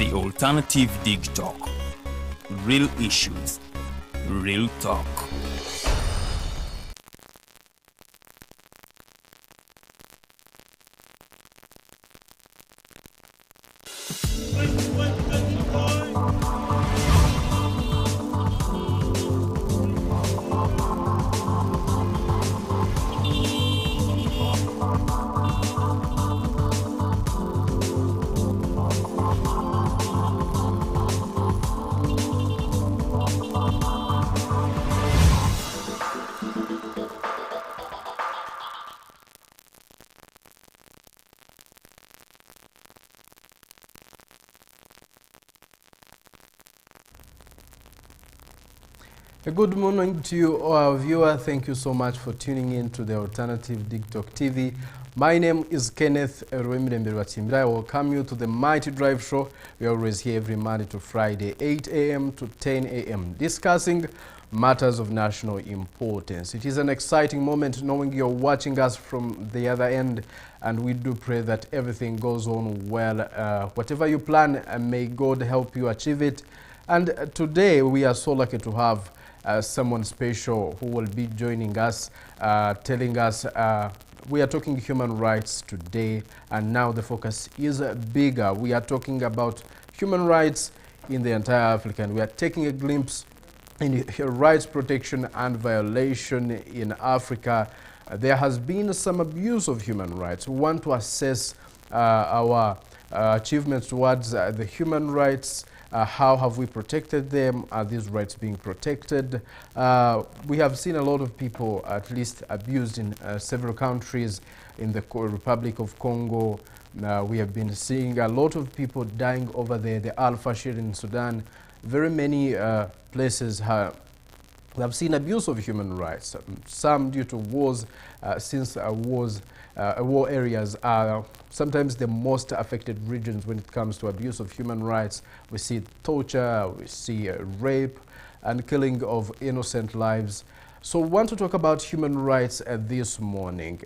The Alternative Dig Talk. Real issues, real talk. Good morning to you, our viewer. Thank you so much for tuning in to the Alternative Dig Talk TV. My name is Kenneth Rwemilembe. I welcome you to the Mighty Drive Show. We are always here every Monday to Friday, 8 a.m. to 10 a.m., discussing matters of national importance. It is an exciting moment knowing you're watching us from the other end, and we do pray that everything goes on well. Whatever you plan, may God help you achieve it. And today we are so lucky to have someone special who will be joining us, telling us we are talking human rights today, and now the focus is bigger. We are talking about human rights in the entire Africa, and we are taking a glimpse in rights protection and violation in Africa. There has been some abuse of human rights. We want to assess our achievements towards the human rights. How have we protected them? Are these rights being protected? We have seen a lot of people at least abused in several countries. In the Republic of Congo, we have been seeing a lot of people dying over there. The Al-Fashir in Sudan. Very many places we have seen abuse of human rights, some due to wars, since war areas are sometimes the most affected regions when it comes to abuse of human rights. We see torture, we see rape and killing of innocent lives. So we want to talk about human rights this morning.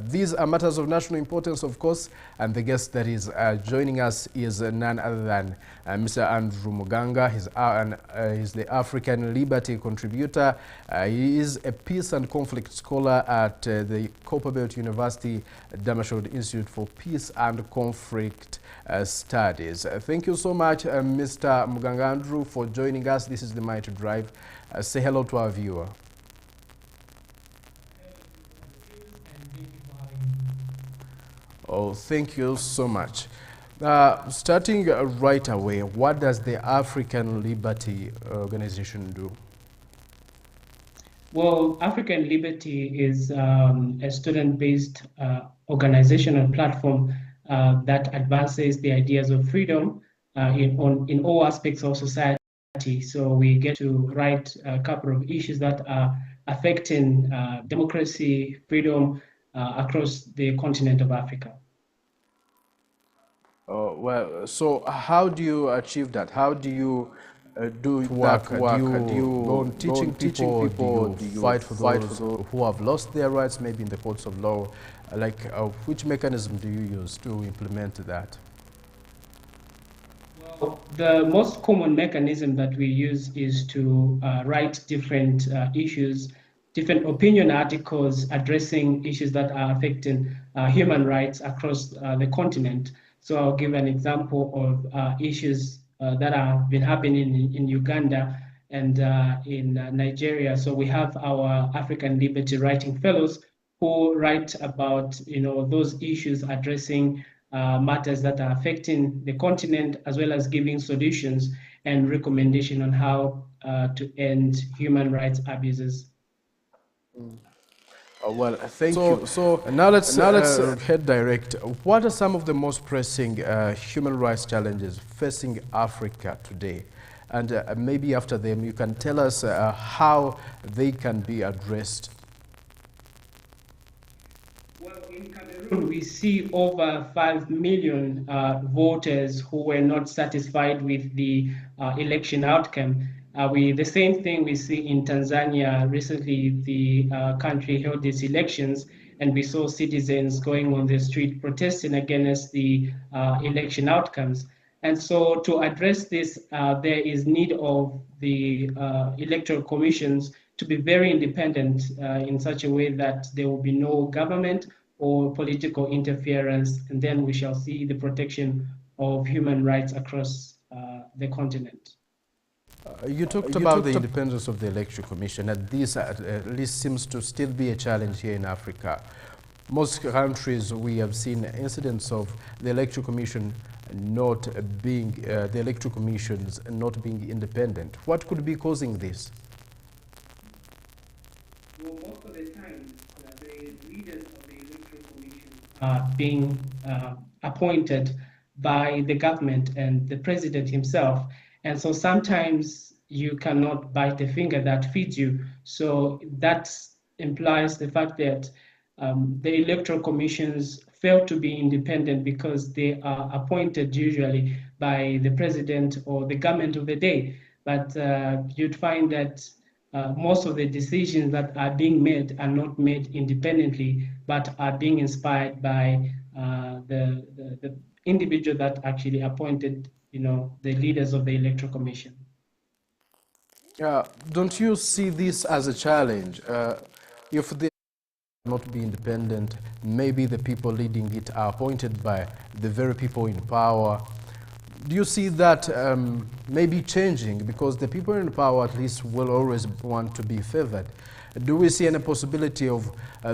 These are matters of national importance, of course, and the guest that is joining us is none other than Mr. Andrew Muganga. He's the African Liberty contributor. He is a peace and conflict scholar at the Copperbelt University Hammarskjold Institute for Peace and Conflict Studies. Thank you so much, Mr. Muganga Andrew, for joining us. This is the Mighty Drive. Say hello to our viewer. Oh, thank you so much. Starting right away, what does the African Liberty Organization do? Well, African Liberty is a student-based organizational platform that advances the ideas of freedom in all aspects of society. So we get to write a couple of issues that are affecting democracy, freedom across the continent of Africa. Well, so how do you achieve that? How do you do work? Do you go on teaching people? Do you fight for those who have lost their rights, maybe in the courts of law? Which mechanism do you use to implement that? Well, the most common mechanism that we use is to write different issues, different opinion articles addressing issues that are affecting human rights across the continent. So I'll give an example of issues that have been happening in Uganda and in Nigeria. So we have our African Liberty Writing Fellows who write about those issues addressing matters that are affecting the continent, as well as giving solutions and recommendation on how to end human rights abuses. Well, thank you. So now let's head direct. What are some of the most pressing human rights challenges facing Africa today? And maybe after them, you can tell us how they can be addressed. Well, in Cameroon, we see over 5 million voters who were not satisfied with the election outcome. The same thing we see in Tanzania. Recently, the country held its elections, and we saw citizens going on the street protesting against the election outcomes. And so to address this, there is need of the electoral commissions to be very independent in such a way that there will be no government or political interference, and then we shall see the protection of human rights across the continent. You talked about the independence of the Electoral Commission, and this at least seems to still be a challenge here in Africa. Most countries, we have seen incidents of the Electoral Commission not being, the Electoral Commissions not being independent. What could be causing this? Well, most of the time, the leaders of the Electoral Commission are being appointed by the government and the president himself. And so sometimes you cannot bite the finger that feeds you. So that implies the fact that the electoral commissions fail to be independent because they are appointed usually by the president or the government of the day. But you'd find that most of the decisions that are being made are not made independently, but are being inspired by the individual that actually appointed, the leaders of the electoral commission. Don't you see this as a challenge? If they not be independent, maybe the people leading it are appointed by the very people in power. Do you see that maybe changing, because the people in power at least will always want to be favored? Do we see any possibility of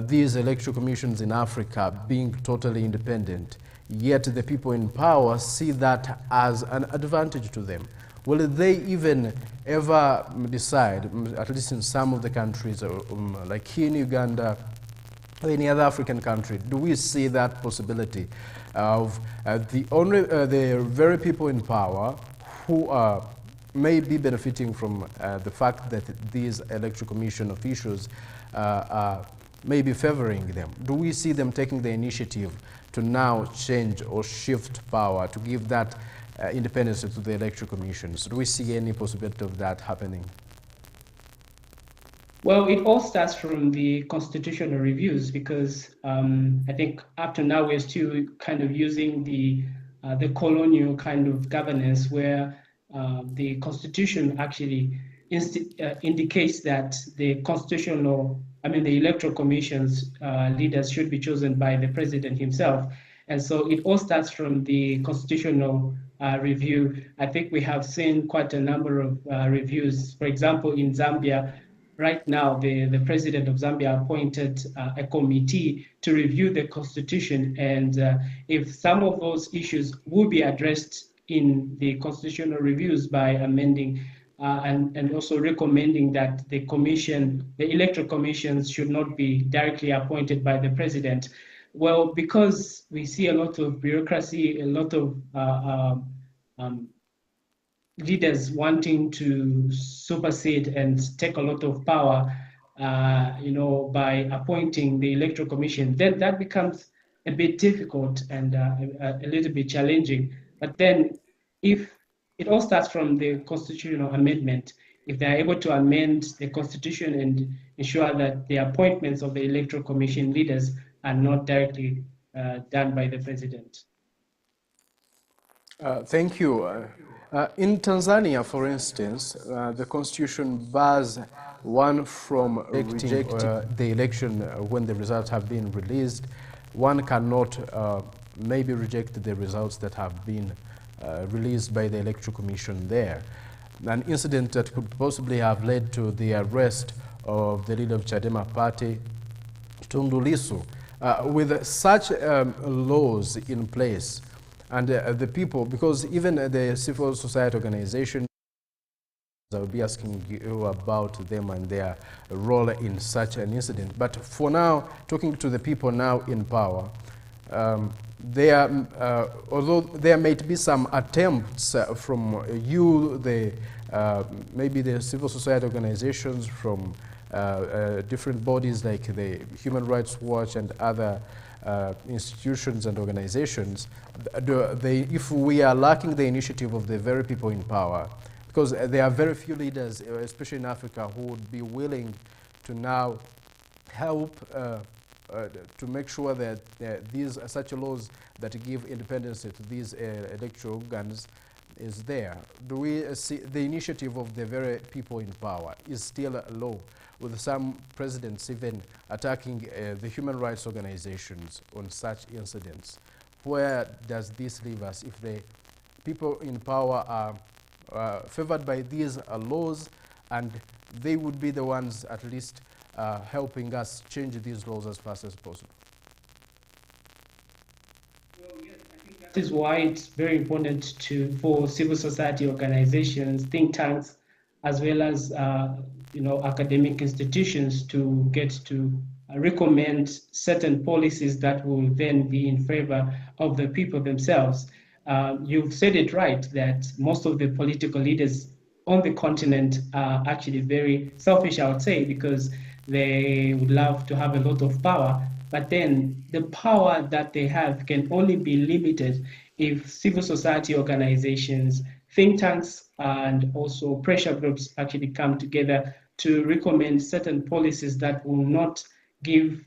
these electoral commissions in Africa being totally independent, yet the people in power see that as an advantage to them? Will they even ever decide, at least in some of the countries, like here in Uganda, or any other African country, do we see that possibility of the very people in power who may be benefiting from the fact that these electoral commission officials may be favoring them? Do we see them taking the initiative to now change or shift power to give that independence to the electoral commissions? Do we see any possibility of that happening? Well, it all starts from the constitutional reviews, because I think up to now we're still kind of using the colonial kind of governance, where the constitution actually indicates that the electoral commission's leaders should be chosen by the president himself. And so it all starts from the constitutional review. I think we have seen quite a number of reviews. For example, in Zambia, right now, the president of Zambia appointed a committee to review the constitution, and if some of those issues will be addressed in the constitutional reviews by amending and also recommending that the electoral commissions should not be directly appointed by the president. Well, because we see a lot of bureaucracy, a lot of leaders wanting to supersede and take a lot of power, by appointing the electoral commission, then that becomes a bit difficult and a little bit challenging. But then, if it all starts from the constitutional amendment, if they're able to amend the constitution and ensure that the appointments of the electoral commission leaders are not directly done by the president. Thank you. In Tanzania, for instance, the constitution bars one from rejecting the election when the results have been released. One cannot maybe reject the results that have been released by the Electoral Commission there. An incident that could possibly have led to the arrest of the leader of Chadema party, Tundu Lissu. With such laws in place, and the people, because even the civil society organization, I will be asking you about them and their role in such an incident. But for now, talking to the people now in power, although there may be some attempts from you, maybe the civil society organizations, from different bodies like the Human Rights Watch and other institutions and organizations, if we are lacking the initiative of the very people in power, because there are very few leaders, especially in Africa, who would be willing to now help to make sure that these such laws that give independence to these electoral organs is there? Do we see the initiative of the very people in power is still low, with some presidents even attacking the human rights organizations on such incidents? Where does this leave us if the people in power are favored by these laws, and they would be the ones at least helping us change these laws as fast as possible? That is why it's very important for civil society organizations, think tanks, as well as academic institutions to get to recommend certain policies that will then be in favor of the people themselves. You've said it right that most of the political leaders on the continent are actually very selfish, I would say, because they would love to have a lot of power, but then the power that they have can only be limited if civil society organizations, think tanks, and also pressure groups actually come together to recommend certain policies that will not give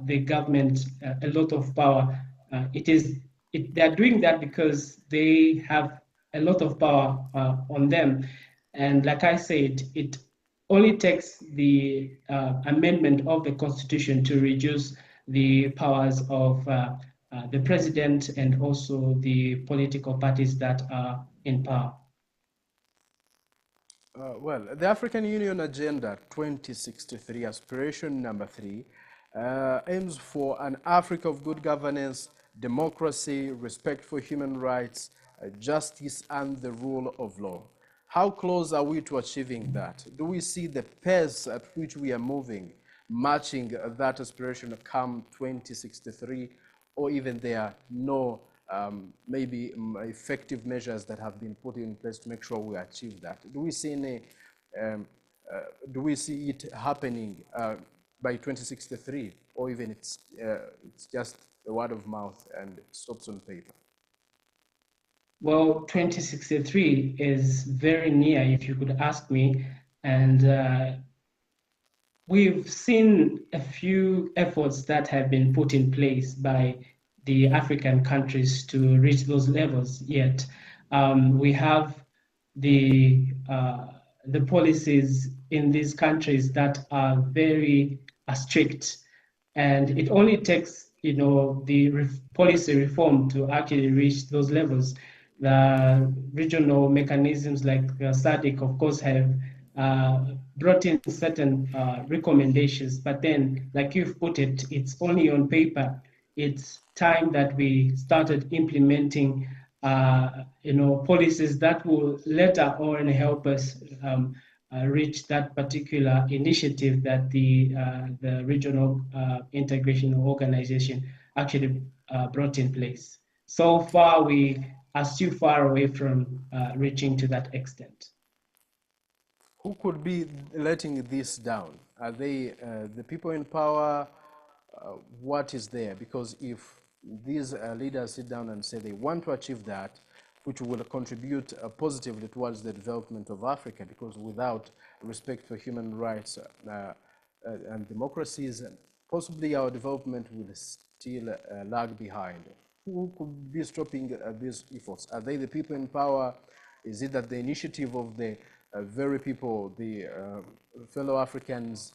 the government a lot of power. They're doing that because they have a lot of power on them. And like I said, it only takes the amendment of the Constitution to reduce the powers of the president and also the political parties that are in power. Well, the African Union Agenda 2063, aspiration number 3, aims for an Africa of good governance, democracy, respect for human rights, justice, and the rule of law. How close are we to achieving that? Do we see the pace at which we are moving, matching that aspiration come 2063, or even there are no maybe effective measures that have been put in place to make sure we achieve that? Do we see it happening by 2063, or even it's just a word of mouth and it stops on paper? Well, 2063 is very near, if you could ask me, and we've seen a few efforts that have been put in place by the African countries to reach those levels. Yet we have the policies in these countries that are very strict, and it only takes the policy reform to actually reach those levels. The regional mechanisms like SADC, of course, have brought in certain recommendations, but then, like you've put it, it's only on paper. It's time that we started implementing, policies that will later on help us reach that particular initiative that the regional integration organization actually brought in place. So far, we are still far away from reaching to that extent. Who could be letting this down? Are they the people in power? What is there? Because if these leaders sit down and say they want to achieve that, which will contribute positively towards the development of Africa, because without respect for human rights and democracies, possibly our development will still lag behind. Who could be stopping these efforts? Are they the people in power? Is it that the initiative of the very people, the fellow Africans,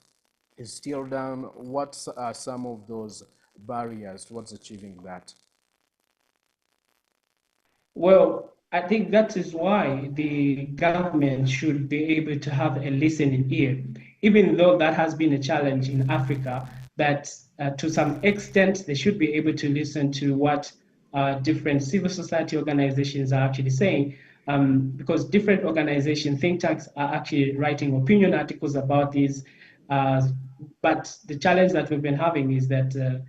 is still down? What are some of those barriers towards achieving that? Well, I think that is why the government should be able to have a listening ear, even though that has been a challenge in Africa, that to some extent they should be able to listen to what different civil society organizations are actually saying, because different organizations, think tanks, are actually writing opinion articles about these. But the challenge that we've been having is that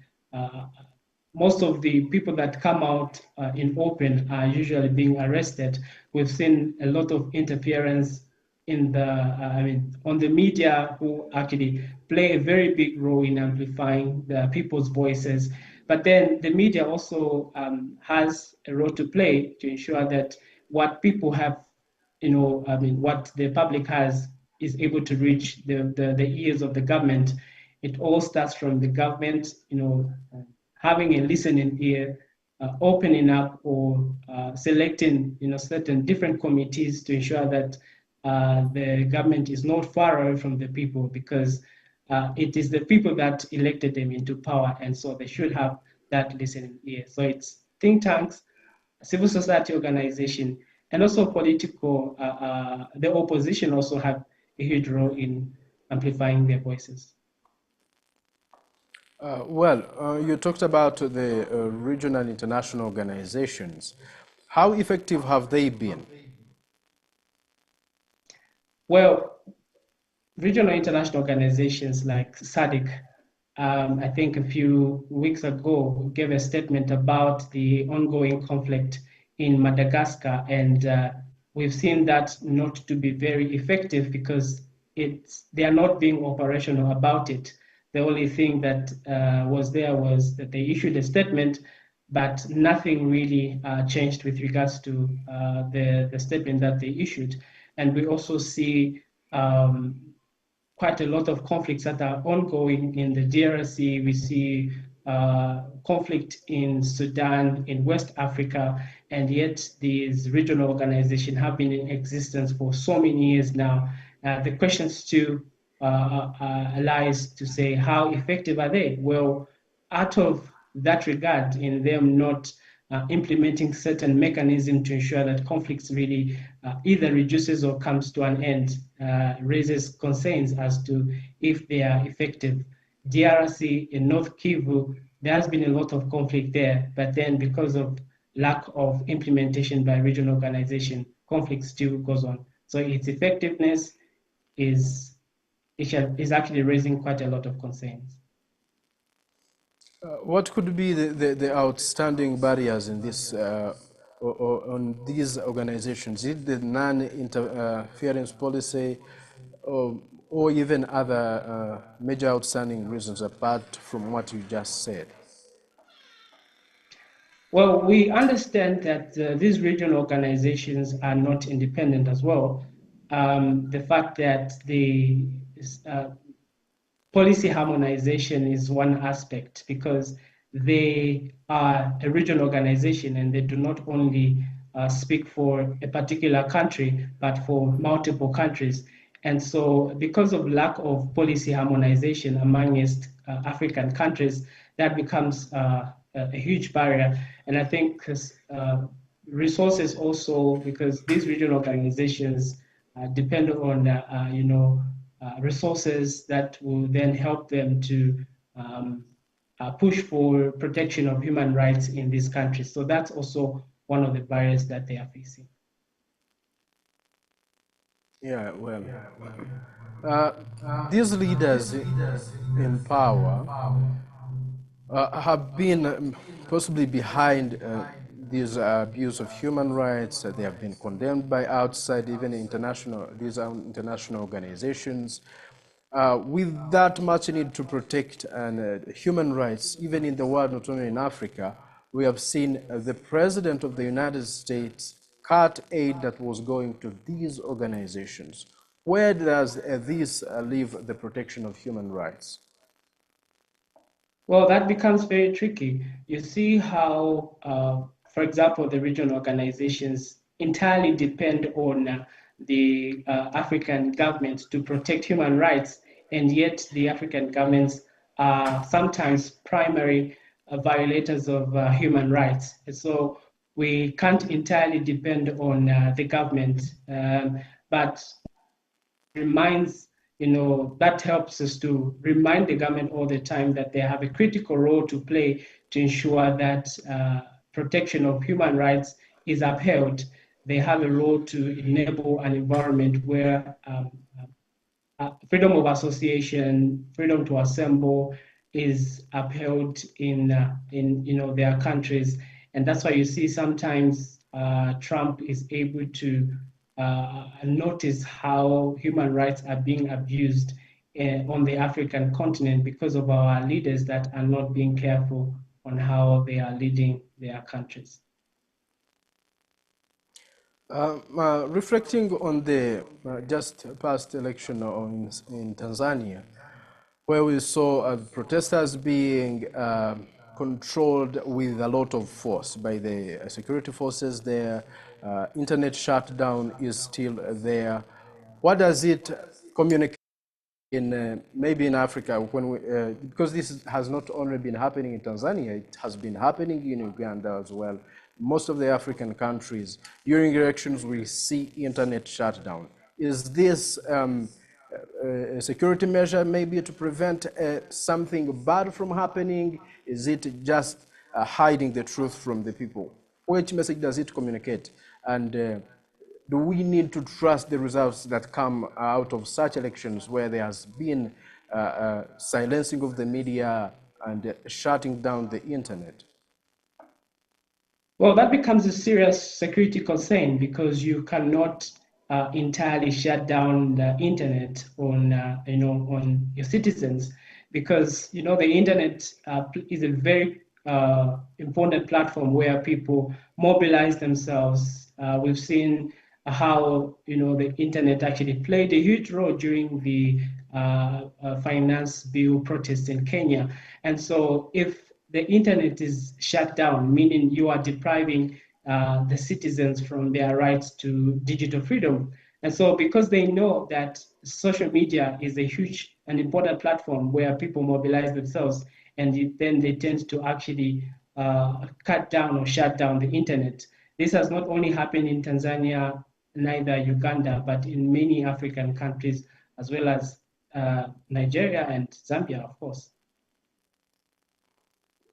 most of the people that come out in open are usually being arrested. We've seen a lot of interference in on the media, who actually play a very big role in amplifying the people's voices. But then the media also has a role to play to ensure that what people have, what the public has is able to reach the ears of the government. it all starts from the government, having a listening ear, opening up or selecting, certain different committees to ensure that the government is not far away from the people, because it is the people that elected them into power, and so they should have that listening ear. So it's think tanks, civil society organization, and also political, the opposition also have a huge role in amplifying their voices. You talked about the regional international organizations. How effective have they been? Well, regional international organizations like SADC, I think a few weeks ago, gave a statement about the ongoing conflict in Madagascar, and we've seen that not to be very effective because they are not being operational about it. The only thing that was there was that they issued a statement, but nothing really changed with regards to the statement that they issued. And we also see quite a lot of conflicts that are ongoing in the DRC. We see conflict in Sudan, in West Africa, and yet these regional organizations have been in existence for so many years now. The question still lies to say, how effective are they? Well, out of that regard, in them not implementing certain mechanism to ensure that conflicts really either reduces or comes to an end, raises concerns as to if they are effective. DRC in North Kivu, there has been a lot of conflict there, but then because of lack of implementation by regional organization, conflict still goes on. So its effectiveness is actually raising quite a lot of concerns. What could be the outstanding barriers in this or on these organizations? Is it the non-interference policy or even other major outstanding reasons apart from what you just said? Well, we understand that these regional organizations are not independent as well. The fact that the policy harmonization is one aspect, because they are a regional organization and they do not only speak for a particular country, but for multiple countries. And so because of lack of policy harmonization amongst African countries, that becomes a huge barrier. And I think resources also, because these regional organizations depend on, resources that will then help them to push for protection of human rights in these countries. So that's also one of the barriers that they are facing. Yeah, well, these leaders in power have been possibly behind this abuse of human rights. They have been condemned by outside, even these international organizations. With that much need to protect human rights, even in the world, not only in Africa, we have seen the President of the United States cut aid that was going to these organizations. Where does this leave the protection of human rights? Well, that becomes very tricky. You see how, for example, the regional organizations entirely depend on the African governments to protect human rights, and yet the African governments are sometimes primary violators of human rights. And so we can't entirely depend on the government, but reminds, that helps us to remind the government all the time that they have a critical role to play to ensure that protection of human rights is upheld. They have a role to enable an environment where freedom of association, freedom to assemble is upheld in their countries. And that's why you see sometimes Trump is able to notice how human rights are being abused on the African continent because of our leaders that are not being careful on how they are leading their countries. Reflecting on the just past election in Tanzania, where we saw protesters being controlled with a lot of force by the security forces there. Internet shutdown is still there. What does it communicate in maybe in Africa, when we, because this has not only been happening in Tanzania, it has been happening in Uganda as well. Most of the African countries, during elections, we see internet shutdown. Is this a security measure maybe to prevent something bad from happening? Is it just hiding the truth from the people? Which message does it communicate? And do we need to trust the results that come out of such elections where there has been silencing of the media and shutting down the internet? Well, that becomes a serious security concern because you cannot entirely shut down the internet on, on your citizens, because the internet is a very important platform where people mobilize themselves. We've seen how the internet actually played a huge role during the finance bill protests in Kenya, and so if the internet is shut down, meaning you are depriving the citizens from their rights to digital freedom. And so because they know that social media is a huge and important platform where people mobilize themselves, and then they tend to actually cut down or shut down the internet. This has not only happened in Tanzania, neither Uganda, but in many African countries, as well as Nigeria and Zambia, of course.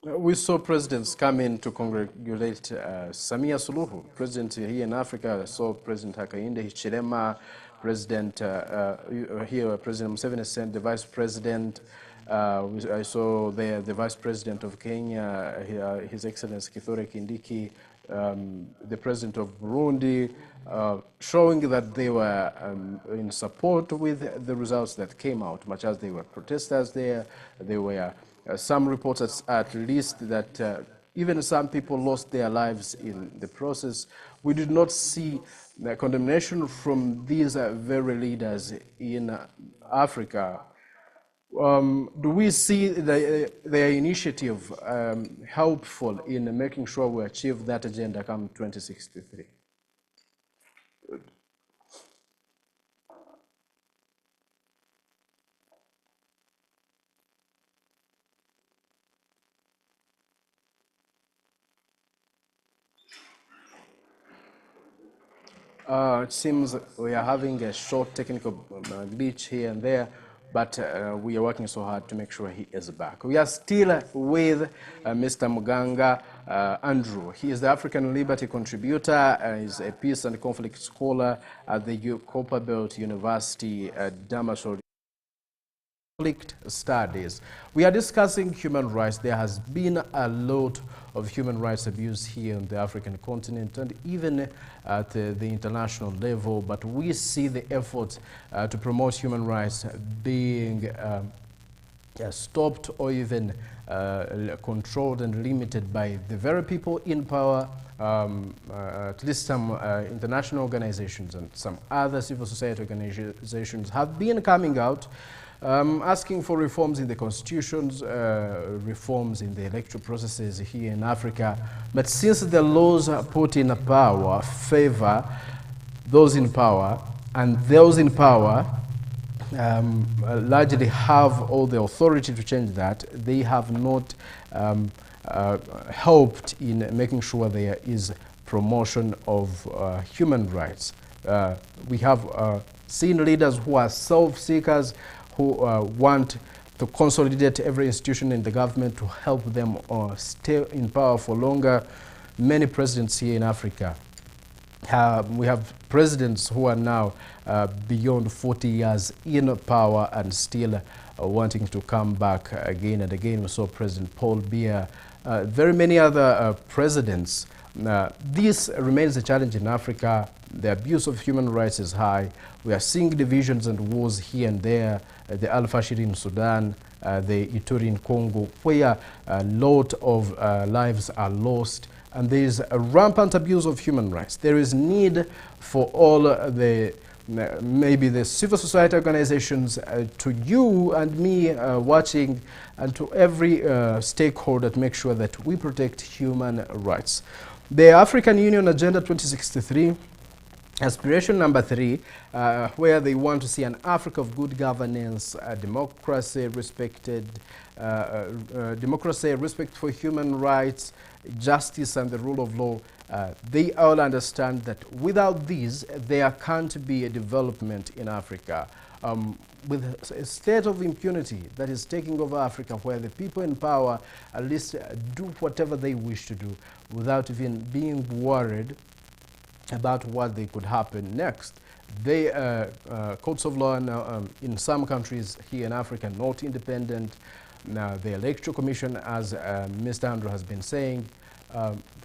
We saw presidents come in to congratulate Samia Suluhu, president here in Africa. I saw President Hakainde Hichilema, President here, President Museveni sent the vice president. I saw the vice president of Kenya, His Excellency Kithure Kindiki, the president of Burundi, showing that they were in support with the results that came out, much as they were protesters there. They were some reports at least that even some people lost their lives in the process. We did not see the condemnation from these very leaders in Africa. Do we see their initiative helpful in making sure we achieve that agenda come 2063? It seems we are having a short technical glitch here and there, but we are working so hard to make sure he is back. We are still with Mr. Muganga Andrew. He is the African Liberty contributor, is a peace and conflict scholar at the Copperbelt University at Hammarskjold. Conflict studies. We are discussing human rights. There has been a lot of human rights abuse here on the African continent and even at the international level, but we see the efforts to promote human rights being stopped or even controlled and limited by the very people in power. At least some international organizations and some other civil society organizations have been coming out asking for reforms in the constitutions, reforms in the electoral processes here in Africa. But since the laws put in power favor those in power, and those in power largely have all the authority to change that, they have not helped in making sure there is promotion of human rights. We have seen leaders who are self-seekers, who want to consolidate every institution in the government to help them stay in power for longer. Many presidents here in Africa, we have presidents who are now beyond 40 years in power and still wanting to come back again and again. We saw President Paul Biya, very many other presidents. This remains a challenge in Africa. The abuse of human rights is high. We are seeing divisions and wars here and there. The Al-Fashir in Sudan, the Ituri in Congo, where a lot of lives are lost. And there is a rampant abuse of human rights. There is need for all the maybe the civil society organizations, to you and me watching, and to every stakeholder to make sure that we protect human rights. The African Union Agenda 2063, aspiration number 3, where they want to see an Africa of good governance, democracy, democracy, respect for human rights, justice and the rule of law. They all understand that without these, there can't be a development in Africa. With a state of impunity that is taking over Africa, where the people in power at least do whatever they wish to do without even being worried about what they could happen next. The courts of law in some countries here in Africa not independent. Now, the Electoral Commission, as Mr. Andrew has been saying,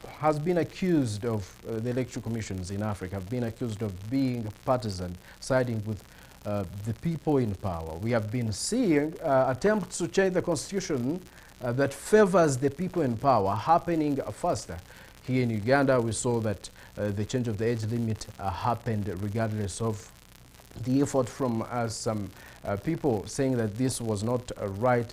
has been accused of, the electoral commissions in Africa have been accused of being partisan, siding with the people in power. We have been seeing attempts to change the constitution that favors the people in power happening faster. Here in Uganda, we saw that the change of the age limit happened regardless of the effort from some people saying that this was not right.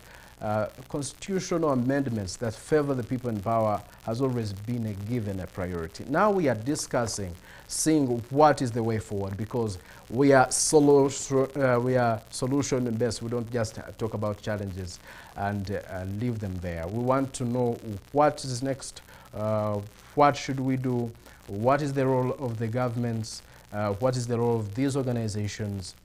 Constitutional amendments that favor the people in power has always been given a priority. Now we are discussing, seeing what is the way forward, because we are solution based. We don't just talk about challenges and leave them there. We want to know what is next, what should we do, what is the role of the governments, what is the role of these organizations.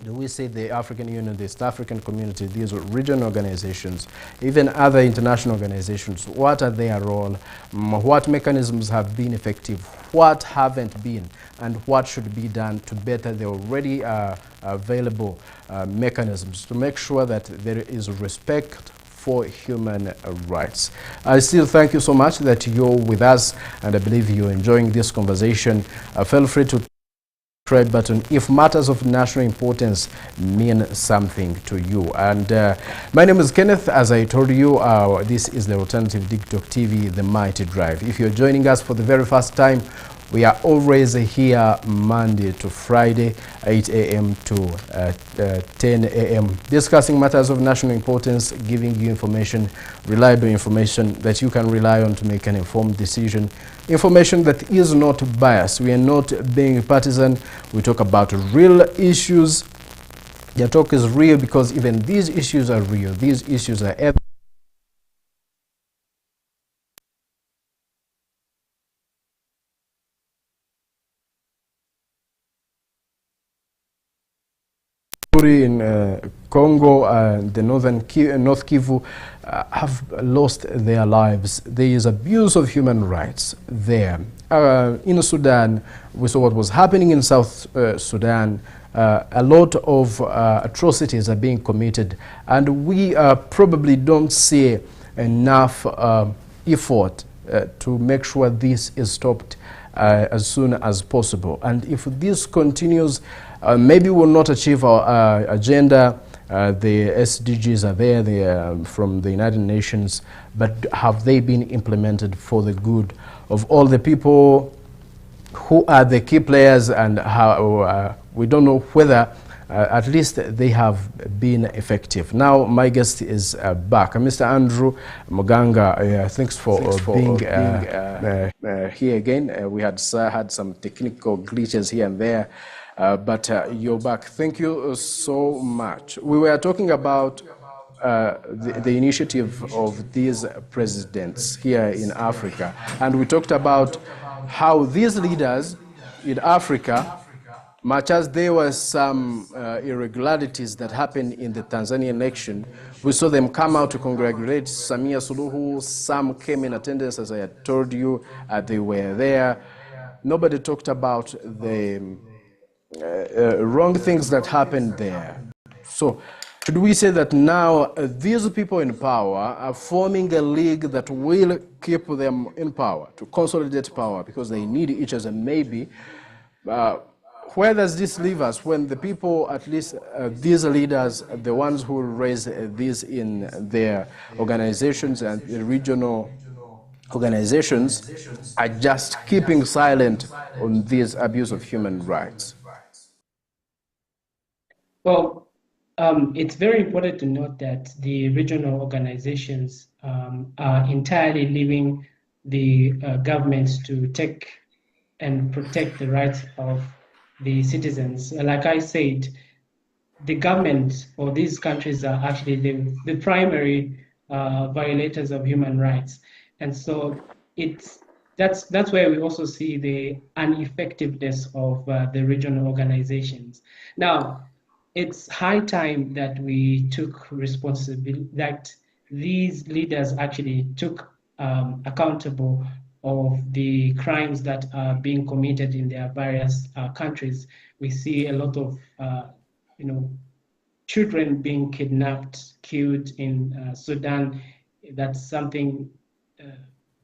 Do we say the African Union, the East African Community, these regional organizations, even other international organizations, what are their role? What mechanisms have been effective? What haven't been? And what should be done to better the already available mechanisms to make sure that there is respect for human rights. I still thank you so much that you're with us, and I believe you're enjoying this conversation. Feel free to subscribe button if matters of national importance mean something to you. And my name is Kenneth. As I told you, this is the Alternative TikTok TV, The Mighty Drive. If you're joining us for the very first time, we are always here Monday to Friday, 8 a.m. to 10 a.m. discussing matters of national importance, giving you information, reliable information that you can rely on to make an informed decision, information that is not biased. We are not being partisan. We talk about real issues. The talk is real because even these issues are real. These issues are in Congo and the North Kivu have lost their lives. There is abuse of human rights there. In Sudan, we saw what was happening in South Sudan. A lot of atrocities are being committed, and we probably don't see enough effort to make sure this is stopped as soon as possible. And if this continues, maybe we'll not achieve our agenda. The SDGs are there, they are from the United Nations, but have they been implemented for the good of all the people who are the key players, and how we don't know whether at least they have been effective. Now my guest is back, Mr. Andrew Muganga. Thanks for being here again. We had some technical glitches here and there, but you're back. Thank you so much. We were talking about the initiative of these presidents here in Africa, and we talked about how these leaders in Africa, much as there were some irregularities that happened in the Tanzanian election, we saw them come out to congratulate Samia Suluhu. Some came in attendance, as I had told you, they were there. Nobody talked about the wrong things that happened there. So should we say that now these people in power are forming a league that will keep them in power, to consolidate power, because they need each other? Maybe where does this leave us when the people, at least these leaders, the ones who raise this in their organizations and the regional organizations, are just keeping silent on this abuse of human rights? Well, it's very important to note that the regional organizations are entirely leaving the governments to take and protect the rights of the citizens. Like I said, the government or these countries are actually the primary violators of human rights. And so it's that's where we also see the ineffectiveness of the regional organizations. Now, it's high time that we took responsibility, that these leaders actually took accountable of the crimes that are being committed in their various countries. We see a lot of you know, children being kidnapped, killed in Sudan. That's something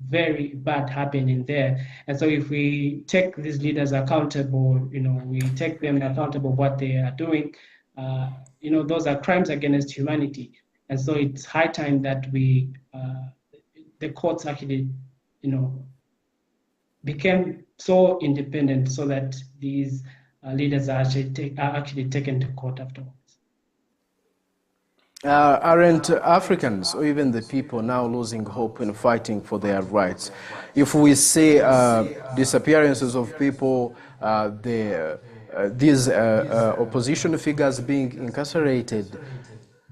very bad happening there. And so if we take these leaders accountable, we take them accountable what they are doing, those are crimes against humanity. And so it's high time that the courts actually, became so independent so that these leaders are actually taken to court afterwards. Aren't Africans or even the people now losing hope in fighting for their rights? If we see disappearances of people, these opposition figures being incarcerated,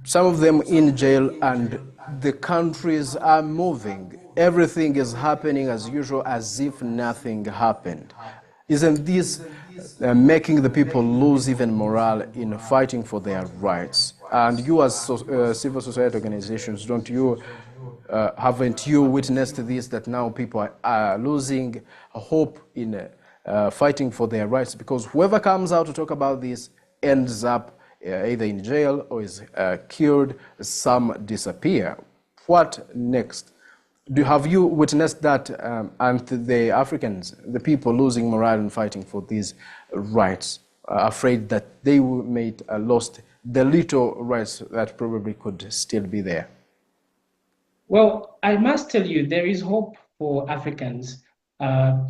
some of them in jail, and the countries are moving, everything is happening as usual, as if nothing happened. Isn't this making the people lose even morale in fighting for their rights? And you as civil society organizations, haven't you witnessed this, that now people are losing hope in fighting for their rights? Because whoever comes out to talk about this ends up either in jail or is killed, some disappear. What next? Have you witnessed that, and the Africans, the people losing morale and fighting for these rights, afraid that they may lost the little rights that probably could still be there? Well, I must tell you, there is hope for Africans.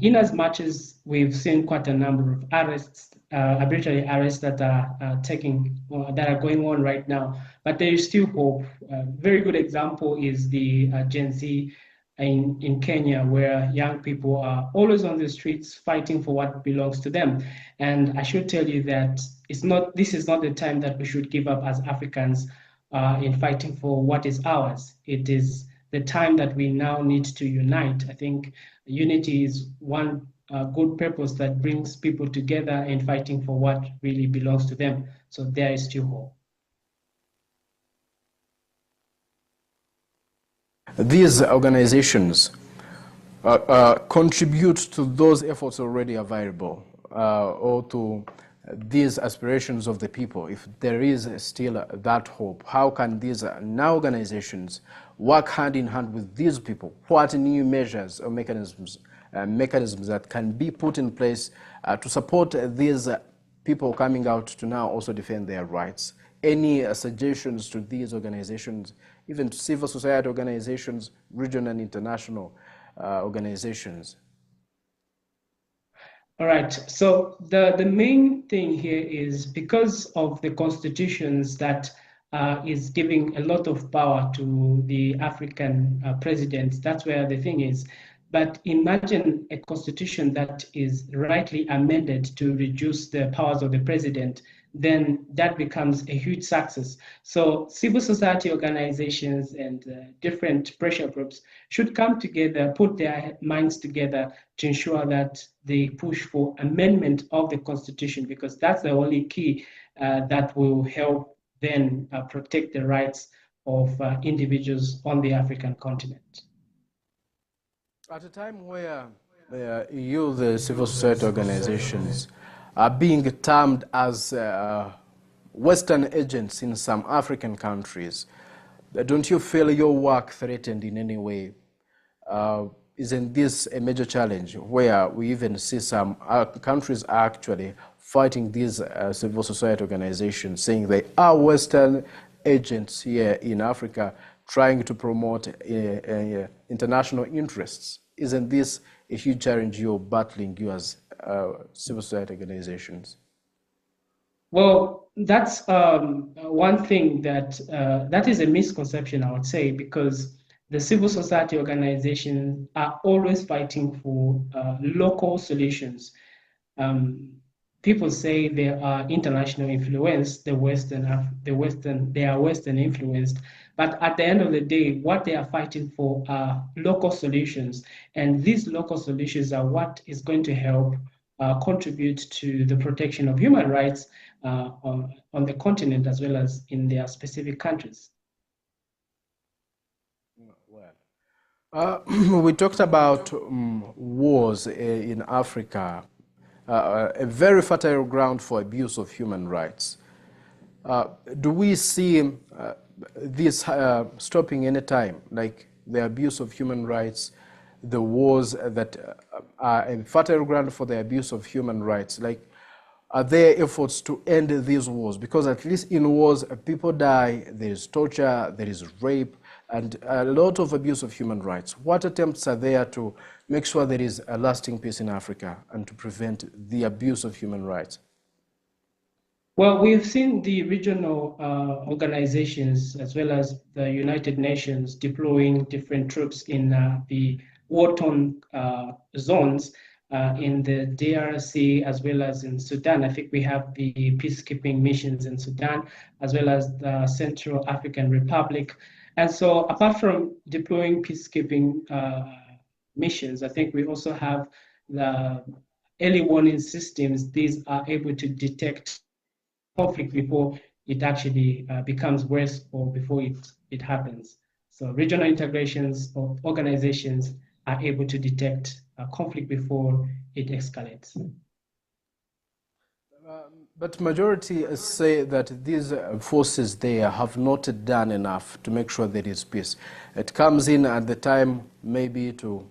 In as much as we've seen quite a number of arrests, arbitrary arrests that are that are going on right now, but there is still hope. A very good example is the Gen Z in Kenya, where young people are always on the streets fighting for what belongs to them. And I should tell you that this is not the time that we should give up as Africans in fighting for what is ours. It is the time that we now need to unite. I think unity is one good purpose that brings people together in fighting for what really belongs to them. So there is still hope. These organizations contribute to those efforts already available, or to these aspirations of the people. If there is still that hope, how can these now organizations work hand in hand with these people? What new measures or mechanisms that can be put in place to support these people coming out to now also defend their rights? Any suggestions to these organizations, even to civil society organizations, regional and international organizations? All right. So the main thing here is, because of the constitutions that is giving a lot of power to the African presidents. That's where the thing is. But imagine a constitution that is rightly amended to reduce the powers of the president, then that becomes a huge success. So civil society organizations and different pressure groups should come together, put their minds together to ensure that they push for amendment of the constitution, because that's the only key that will help then protect the rights of individuals on the African continent. At a time where the civil society organizations, are being termed as Western agents in some African countries, don't you feel your work threatened in any way? Isn't this a major challenge where we even see some countries are actually fighting these civil society organizations, saying they are Western agents here in Africa, trying to promote international interests? Isn't this a huge challenge you're battling, you as civil society organizations? Well, that's one thing that that is a misconception, I would say, because the civil society organizations are always fighting for local solutions. Um, People say they are international influence, they are Western influenced, but at the end of the day, what they are fighting for are local solutions, and these local solutions are what is going to help contribute to the protection of human rights on the continent as well as in their specific countries. We talked about wars in Africa, a very fertile ground for abuse of human rights. Do we see this stopping any time, like the abuse of human rights, the wars that are a fertile ground for the abuse of human rights? Like, are there efforts to end these wars? Because at least in wars, people die, there is torture, there is rape, and a lot of abuse of human rights. What attempts are there to make sure there is a lasting peace in Africa and to prevent the abuse of human rights? Well, we've seen the regional organizations as well as the United Nations deploying different troops in the war-torn zones in the DRC as well as in Sudan. I think we have the peacekeeping missions in Sudan as well as the Central African Republic. And so apart from deploying peacekeeping missions, I think we also have the early warning systems. These are able to detect conflict before it actually becomes worse or before it happens. So regional integrations or organizations are able to detect conflict before it escalates. But majority say that these forces there have not done enough to make sure there is peace. It comes in at the time maybe to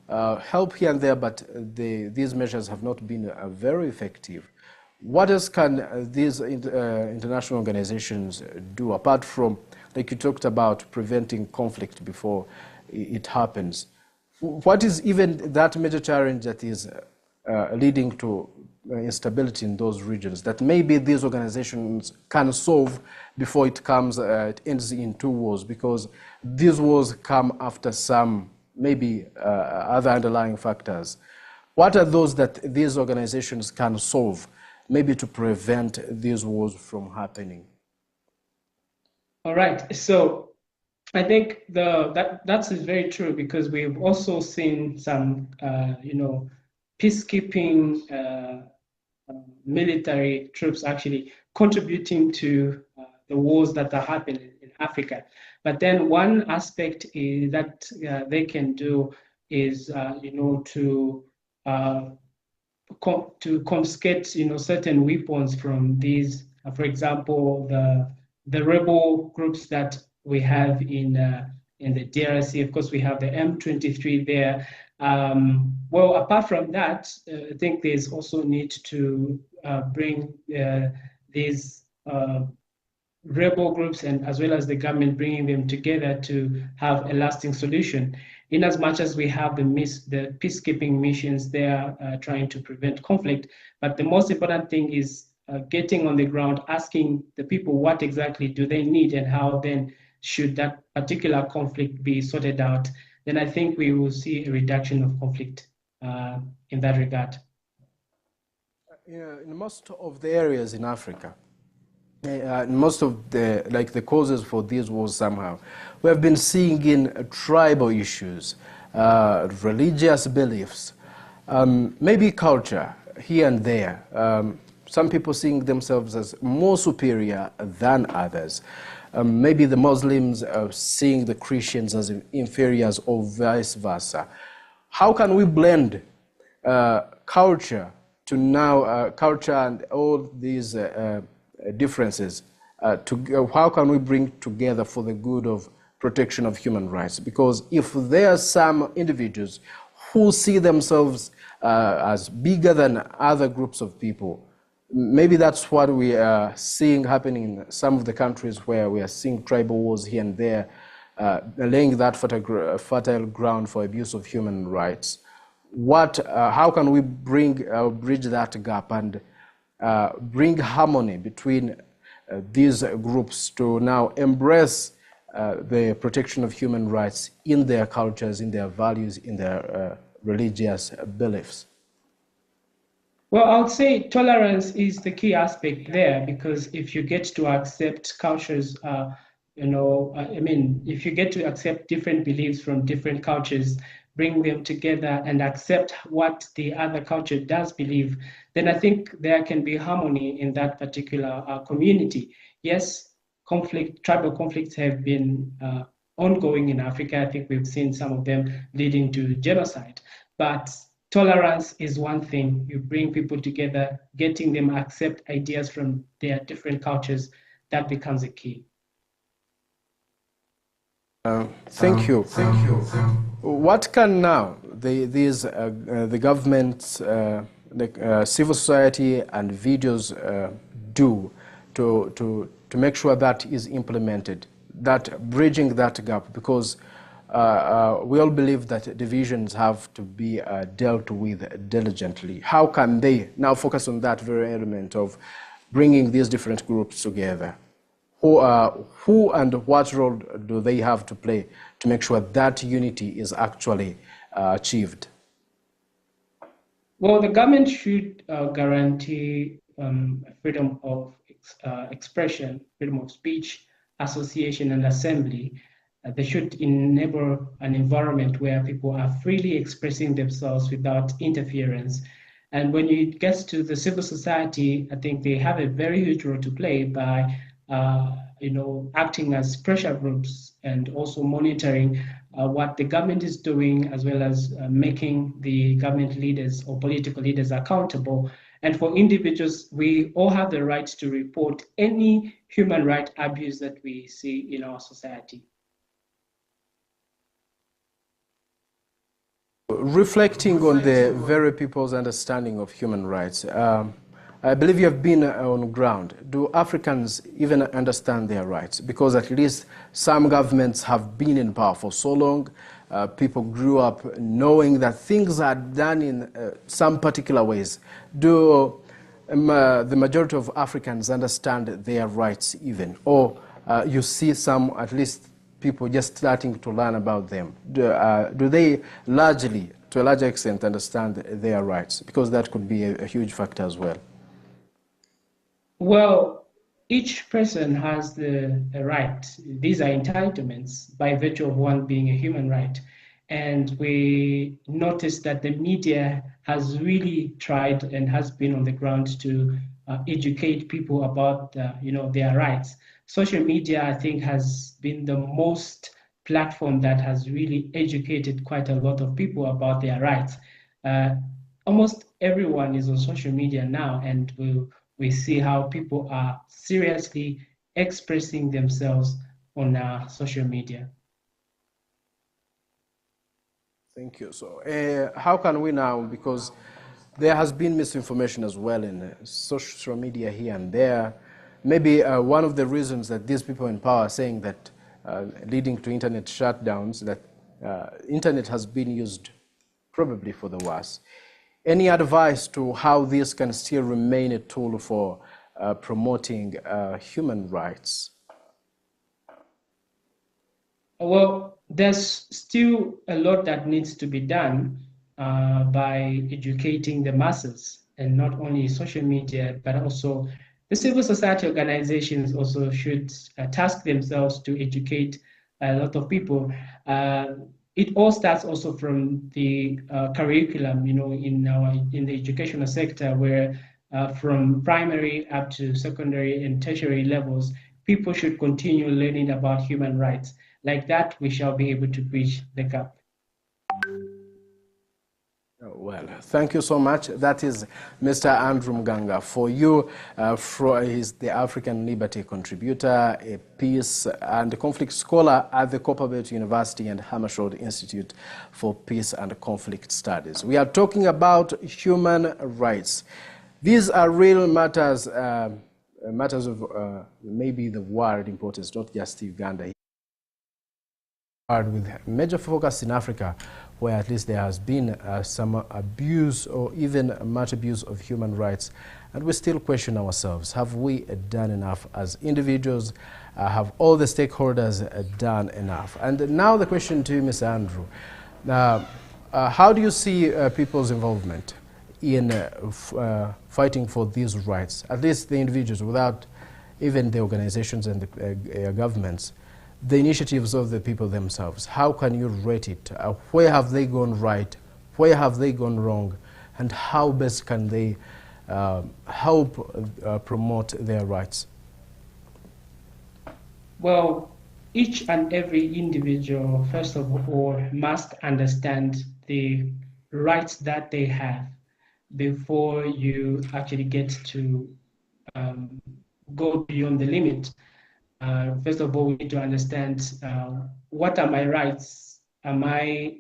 help here and there, but these measures have not been very effective. What else can these international organizations do apart from, like you talked about, preventing conflict before it happens? What is even that major challenge that is leading to instability in those regions that maybe these organizations can solve before it ends in two wars? Because these wars come after some maybe other underlying factors. What are those that these organizations can solve, maybe to prevent these wars from happening? All right. So I think that's very true because we've also seen some, peacekeeping military troops actually contributing to the wars that are happening in Africa. But then one aspect is that they can do is, to confiscate, certain weapons from these. For example, the rebel groups that we have in the DRC. Of course, we have the M23 there. Well, apart from that, I think there's also need to bring these rebel groups and as well as the government bringing them together to have a lasting solution. In as much as we have the peacekeeping missions there trying to prevent conflict, but the most important thing is getting on the ground, asking the people what exactly do they need and how then should that particular conflict be sorted out. Then I think we will see a reduction of conflict in that regard. In most of the areas in Africa, most of the causes for these wars somehow, we have been seeing in tribal issues, religious beliefs, maybe culture here and there. Some people seeing themselves as more superior than others. Maybe the Muslims seeing the Christians as inferiors or vice versa. How can we blend culture to now, culture and all these differences, how can we bring together for the good of protection of human rights? Because if there are some individuals who see themselves as bigger than other groups of people, maybe that's what we are seeing happening in some of the countries where we are seeing tribal wars here and there, laying that fertile ground for abuse of human rights. How can we bridge that gap and bring harmony between these groups to now embrace the protection of human rights in their cultures, in their values, in their religious beliefs? Well, I would say tolerance is the key aspect there, because if you get to accept cultures, if you get to accept different beliefs from different cultures, bring them together and accept what the other culture does believe, then I think there can be harmony in that particular community. Yes, tribal conflicts have been ongoing in Africa. I think we've seen some of them leading to genocide, but tolerance is one thing. You bring people together, getting them accept ideas from their different cultures, that becomes a key. Thank you. What can now the government, civil society, and videos do to make sure that is implemented, that bridging that gap? Because we all believe that divisions have to be dealt with diligently. How can they now focus on that very element of bringing these different groups together? Who and what role do they have to play to make sure that unity is actually achieved? Well, the government should guarantee freedom of expression, freedom of speech, association, and assembly. They should enable an environment where people are freely expressing themselves without interference. And when it gets to the civil society, I think they have a very huge role to play by acting as pressure groups and also monitoring what the government is doing, as well as making the government leaders or political leaders accountable. And for individuals, we all have the right to report any human rights abuse that we see in our society. Reflecting on the very people's understanding of human rights, I believe you have been on ground. Do Africans even understand their rights? Because at least some governments have been in power for so long. People grew up knowing that things are done in some particular ways. Do the majority of Africans understand their rights even? Or you see some, at least, people just starting to learn about them? Do they largely, to a large extent, understand their rights? Because that could be a huge factor as well. Well, each person has the right. These are entitlements by virtue of one being a human right. And we noticed that the media has really tried and has been on the ground to educate people about their rights. Social media, I think, has been the most platform that has really educated quite a lot of people about their rights. Almost everyone is on social media now, and we see how people are seriously expressing themselves on social media. Thank you. So how can we now, because there has been misinformation as well in social media here and there, maybe one of the reasons that these people in power are saying that leading to internet shutdowns, that internet has been used probably for the worse. Any advice to how this can still remain a tool for promoting human rights? Well, there's still a lot that needs to be done by educating the masses, and not only social media, but also the civil society organizations also should task themselves to educate a lot of people. It all starts also from the curriculum, in the educational sector, where from primary up to secondary and tertiary levels, people should continue learning about human rights. Like that, we shall be able to bridge the gap. Well, thank you so much. That is Mr. Andrew Muganga. For you, he's the African Liberty contributor, a peace and conflict scholar at the Copperbelt University and Hammarskjold Institute for Peace and Conflict Studies. We are talking about human rights. These are real matters, matters of maybe the world importance, not just Uganda. With major focus in Africa, where at least there has been some abuse or even much abuse of human rights And we still question ourselves. Have we done enough as individuals? Have all the stakeholders done enough? And now the question to you, Mr. Andrew. How do you see people's involvement in fighting for these rights, at least the individuals, without even the organizations and the governments, the initiatives of the people themselves? How can you rate it? Where have they gone right? Where have they gone wrong? And how best can they help promote their rights? Well, each and every individual, first of all, must understand the rights that they have before you actually get to go beyond the limit. First of all, we need to understand what are my rights? Am I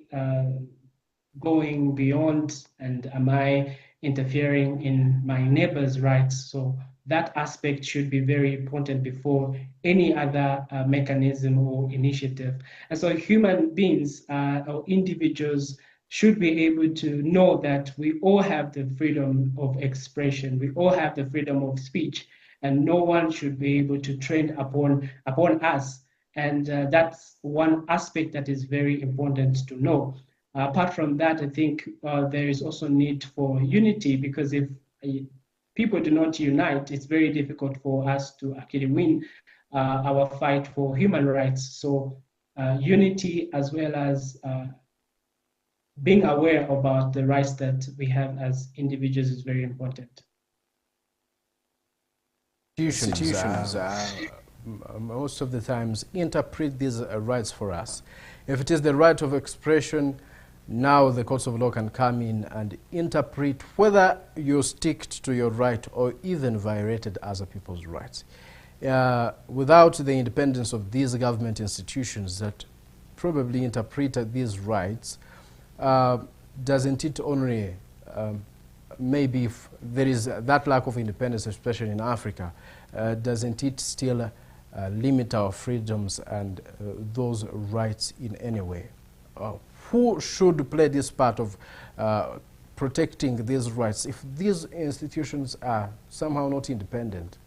going beyond, and am I interfering in my neighbor's rights? So that aspect should be very important before any other mechanism or initiative. And so human beings or individuals should be able to know that we all have the freedom of expression, we all have the freedom of speech, and no one should be able to tread upon us. And that's one aspect that is very important to know. Apart from that, I think there is also need for unity, because if people do not unite, it's very difficult for us to actually win our fight for human rights. So unity, as well as being aware about the rights that we have as individuals, is very important. Institutions most of the times interpret these rights for us. If it is the right of expression, now the courts of law can come in and interpret whether you stick to your right or even violated other people's rights. Without the independence of these government institutions that probably interpret these rights, doesn't it only, maybe if there is that lack of independence, especially in Africa, doesn't it still limit our freedoms and those rights in any way? Who should play this part of protecting these rights if these institutions are somehow not independent?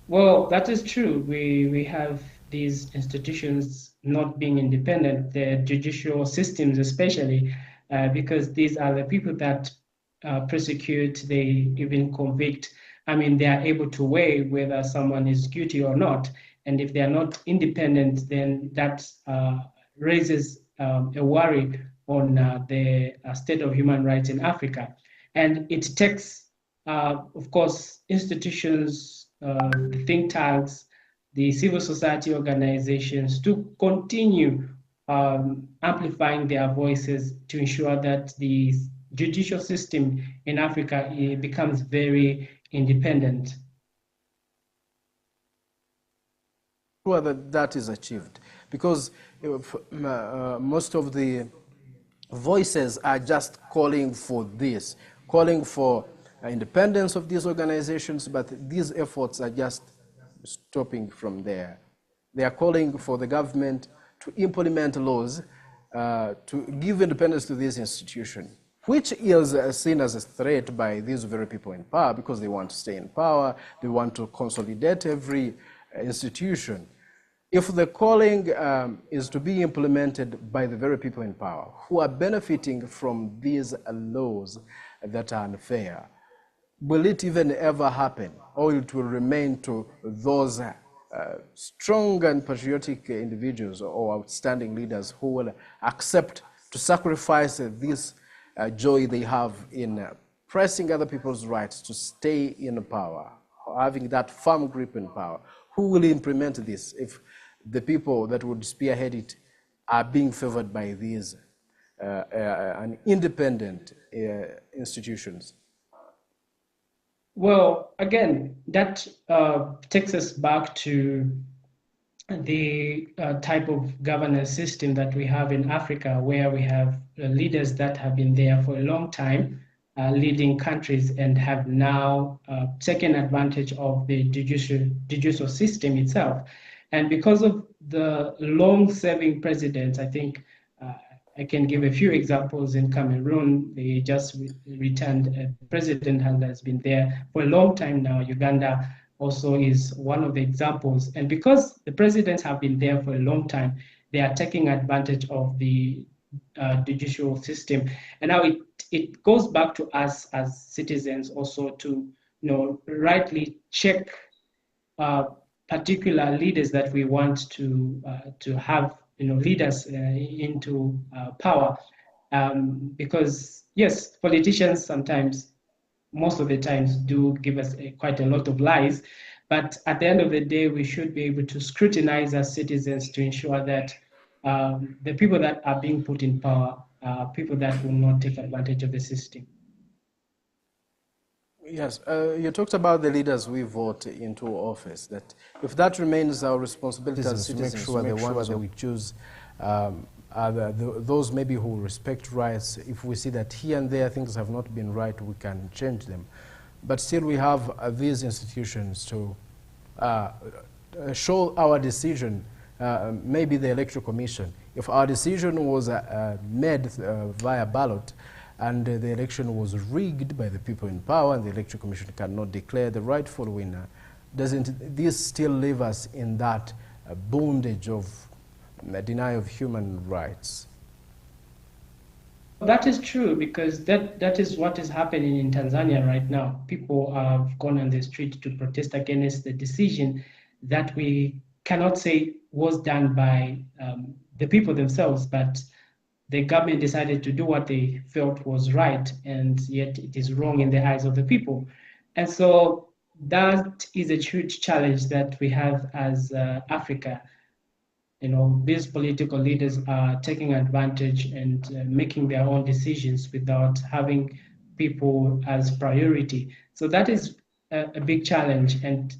Well, that is true. We have these institutions not being independent, the judicial systems especially, because these are the people that prosecute, they even convict. I mean, they are able to weigh whether someone is guilty or not. And if they are not independent, then that raises a worry on the state of human rights in Africa. And it takes, of course, institutions, the think tanks, the civil society organizations to continue amplifying their voices to ensure that the judicial system in Africa becomes very independent. Sure that is achieved, because if, most of the voices are just calling for this, calling for independence of these organizations, but these efforts are just stopping from there. They are calling for the government to implement laws to give independence to this institution, which is seen as a threat by these very people in power, because they want to stay in power, they want to consolidate every institution. If the calling is to be implemented by the very people in power who are benefiting from these laws that are unfair, will it even ever happen, or it will remain to those strong and patriotic individuals or outstanding leaders who will accept to sacrifice this joy they have in pressing other people's rights to stay in power, having that firm grip in power? Who will implement this if the people that would spearhead it are being favored by these independent institutions? Well, again, that takes us back to the type of governance system that we have in Africa, where we have leaders that have been there for a long time, leading countries, and have now taken advantage of the judicial system itself. And because of the long-serving presidents, I think I can give a few examples. In Cameroon. They just returned a president and has been there for a long time now. Uganda also is one of the examples. And because the presidents have been there for a long time, they are taking advantage of the judicial system. And now it goes back to us as citizens also to rightly check particular leaders that we want to have lead us into power, because yes, politicians sometimes, most of the times, do give us quite a lot of lies, but at the end of the day we should be able to scrutinize as citizens to ensure that the people that are being put in power are people that will not take advantage of the system. Yes, you talked about the leaders we vote into office, that if that remains our responsibility as citizens to make sure the ones that we choose are those maybe who respect rights. If we see that here and there things have not been right, we can change them. But still we have these institutions to show our decision, maybe the Electoral Commission. If our decision was made via ballot, and the election was rigged by the people in power, and the Electoral Commission cannot declare the rightful winner, doesn't this still leave us in that bondage of denial of human rights? That is true, because that is what is happening in Tanzania right now. People have gone on the street to protest against the decision that we cannot say was done by the people themselves, but the government decided to do what they felt was right, and yet it is wrong in the eyes of the people. And so that is a huge challenge that we have as Africa. These political leaders are taking advantage and making their own decisions without having people as priority. So that is a big challenge. And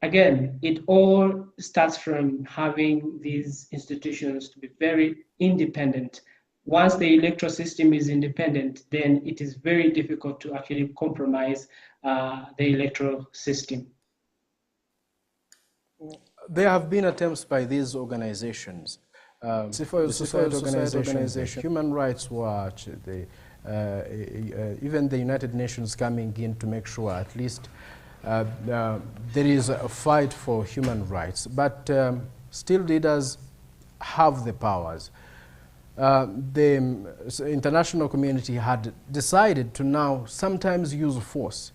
again, it all starts from having these institutions to be very independent. Once the electoral system is independent, then it is very difficult to actually compromise the electoral system. There have been attempts by these organizations, civil society organizations, Human Rights Watch, even the United Nations coming in to make sure at least there is a fight for human rights. But still leaders have the powers. The international community had decided to now sometimes use force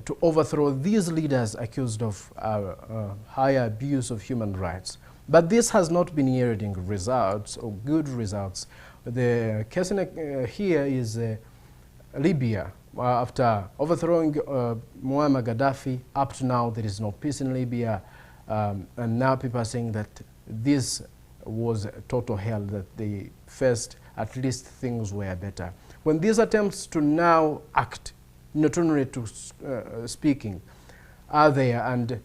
to overthrow these leaders accused of higher abuse of human rights. But this has not been yielding results or good results. The case here is Libya. After overthrowing Muammar Gaddafi, up to now there is no peace in Libya, and now people are saying that this was total hell, that they first at least things were better. When these attempts to now act, not only to speaking, are there, and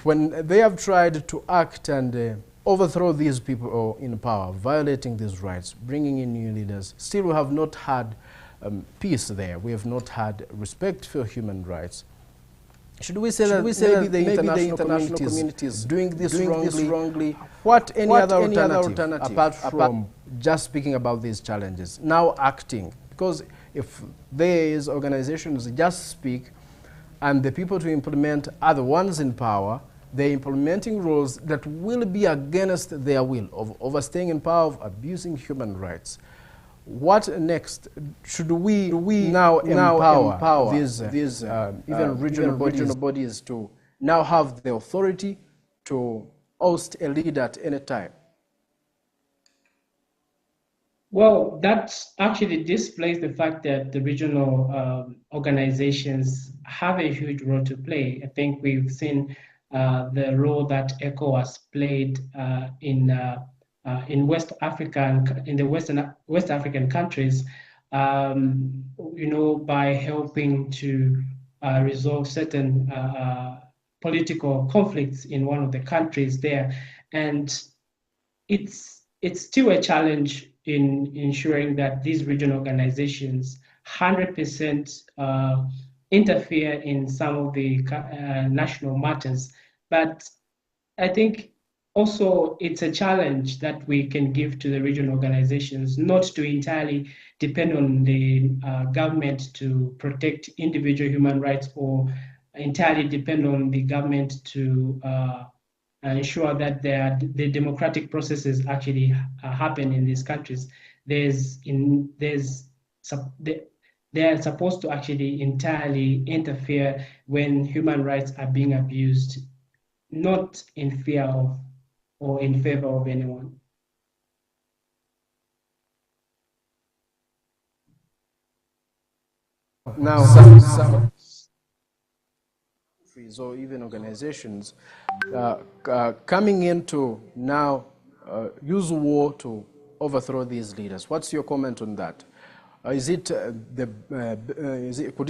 when they have tried to act and overthrow these people in power, violating these rights, bringing in new leaders, still we have not had peace there. We have not had respect for human rights. Should we say that maybe the international community is doing this wrongly? What any other alternative apart from just speaking about these challenges, now acting? Because if these organizations just speak and the people to implement are the ones in power, they're implementing rules that will be against their will, of overstaying in power, of abusing human rights. What next? Should we now empower these even regional bodies to now have the authority to oust a leader at any time? Well, that actually displays the fact that the regional organizations have a huge role to play. I think we've seen the role that ECOWAS played in West Africa and in the West African countries, by helping to resolve certain political conflicts in one of the countries there. And it's still a challenge in ensuring that these regional organizations 100% interfere in some of the national matters. But I think also, it's a challenge that we can give to the regional organizations not to entirely depend on the government to protect individual human rights, or entirely depend on the government to ensure that the democratic processes actually happen in these countries. They are supposed to actually entirely interfere when human rights are being abused, not in fear of or in favor of anyone. Now, some countries or even organizations coming in to now use war to overthrow these leaders. What's your comment on that? Could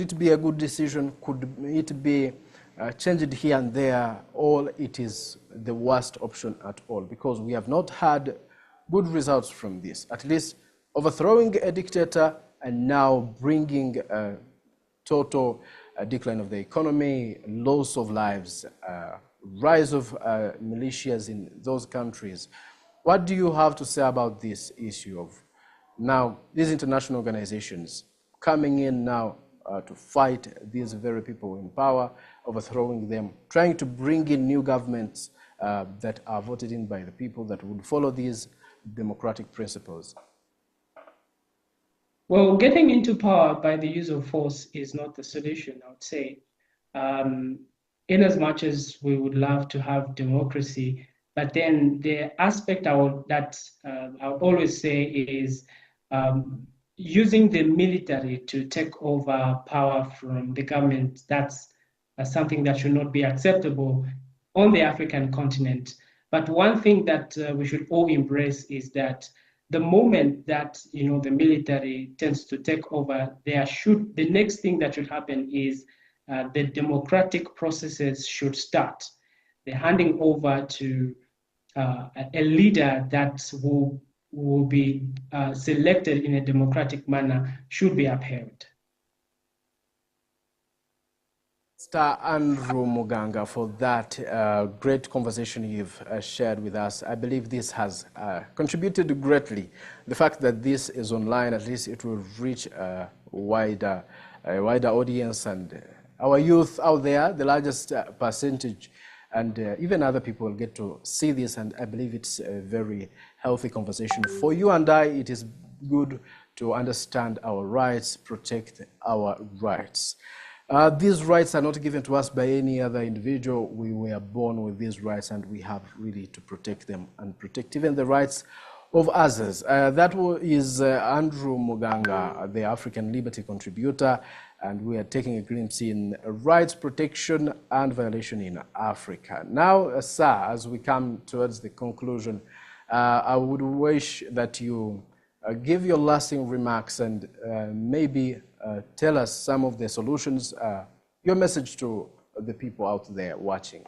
it be a good decision? Could it be changed here and there, or it is the worst option at all? Because we have not had good results from this. At least overthrowing a dictator and now bringing a total decline of the economy, loss of lives, rise of militias in those countries. What do you have to say about this issue of now these international organizations coming in now to fight these very people in power, overthrowing them, trying to bring in new governments that are voted in by the people that would follow these democratic principles? Well, getting into power by the use of force is not the solution, I would say. In as much as we would love to have democracy, but then the aspect I would always say is using the military to take over power from the government. That's something that should not be acceptable on the African continent. But one thing that we should all embrace is that the moment that the military tends to take over, the next thing that should happen is the democratic processes should start. The handing over to a leader that will be selected in a democratic manner should be upheld. Mr. Andrew Muganga, for that great conversation you've shared with us. I believe this has contributed greatly. The fact that this is online, at least it will reach a wider audience, and our youth out there, the largest percentage, and even other people will get to see this, and I believe it's a very healthy conversation. For you and I, it is good to understand our rights, protect our rights. These rights are not given to us by any other individual. We were born with these rights, and we have really to protect them and protect even the rights of others. That is Andrew Muganga, the African Liberty contributor, and we are taking a glimpse in rights protection and violation in Africa. Now, sir, as we come towards the conclusion, I would wish that you give your lasting remarks and maybe tell us some of the solutions, your message to the people out there watching.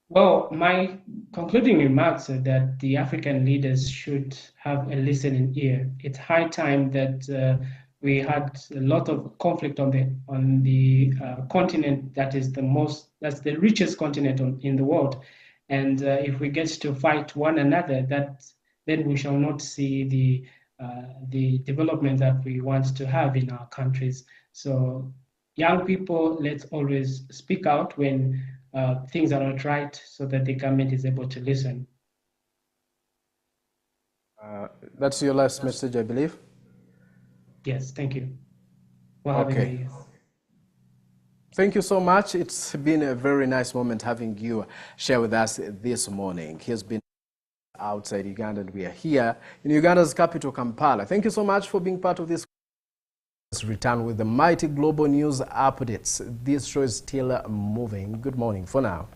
Well, my concluding remarks are that the African leaders should have a listening ear. It's high time that we had a lot of conflict on the continent that's the richest continent in the world, and if we get to fight one another, then we shall not see the development that we want to have in our countries. So, young people, let's always speak out when things are not right, so that the government is able to listen. That's your last message, I believe. Yes, thank you for having me. Thank you so much. It's been a very nice moment having you share with us this morning. He's been outside Uganda, and we are here in Uganda's capital, Kampala. Thank you so much for being part of this. Let's return with the mighty global news updates. This show is still moving. Good morning for now.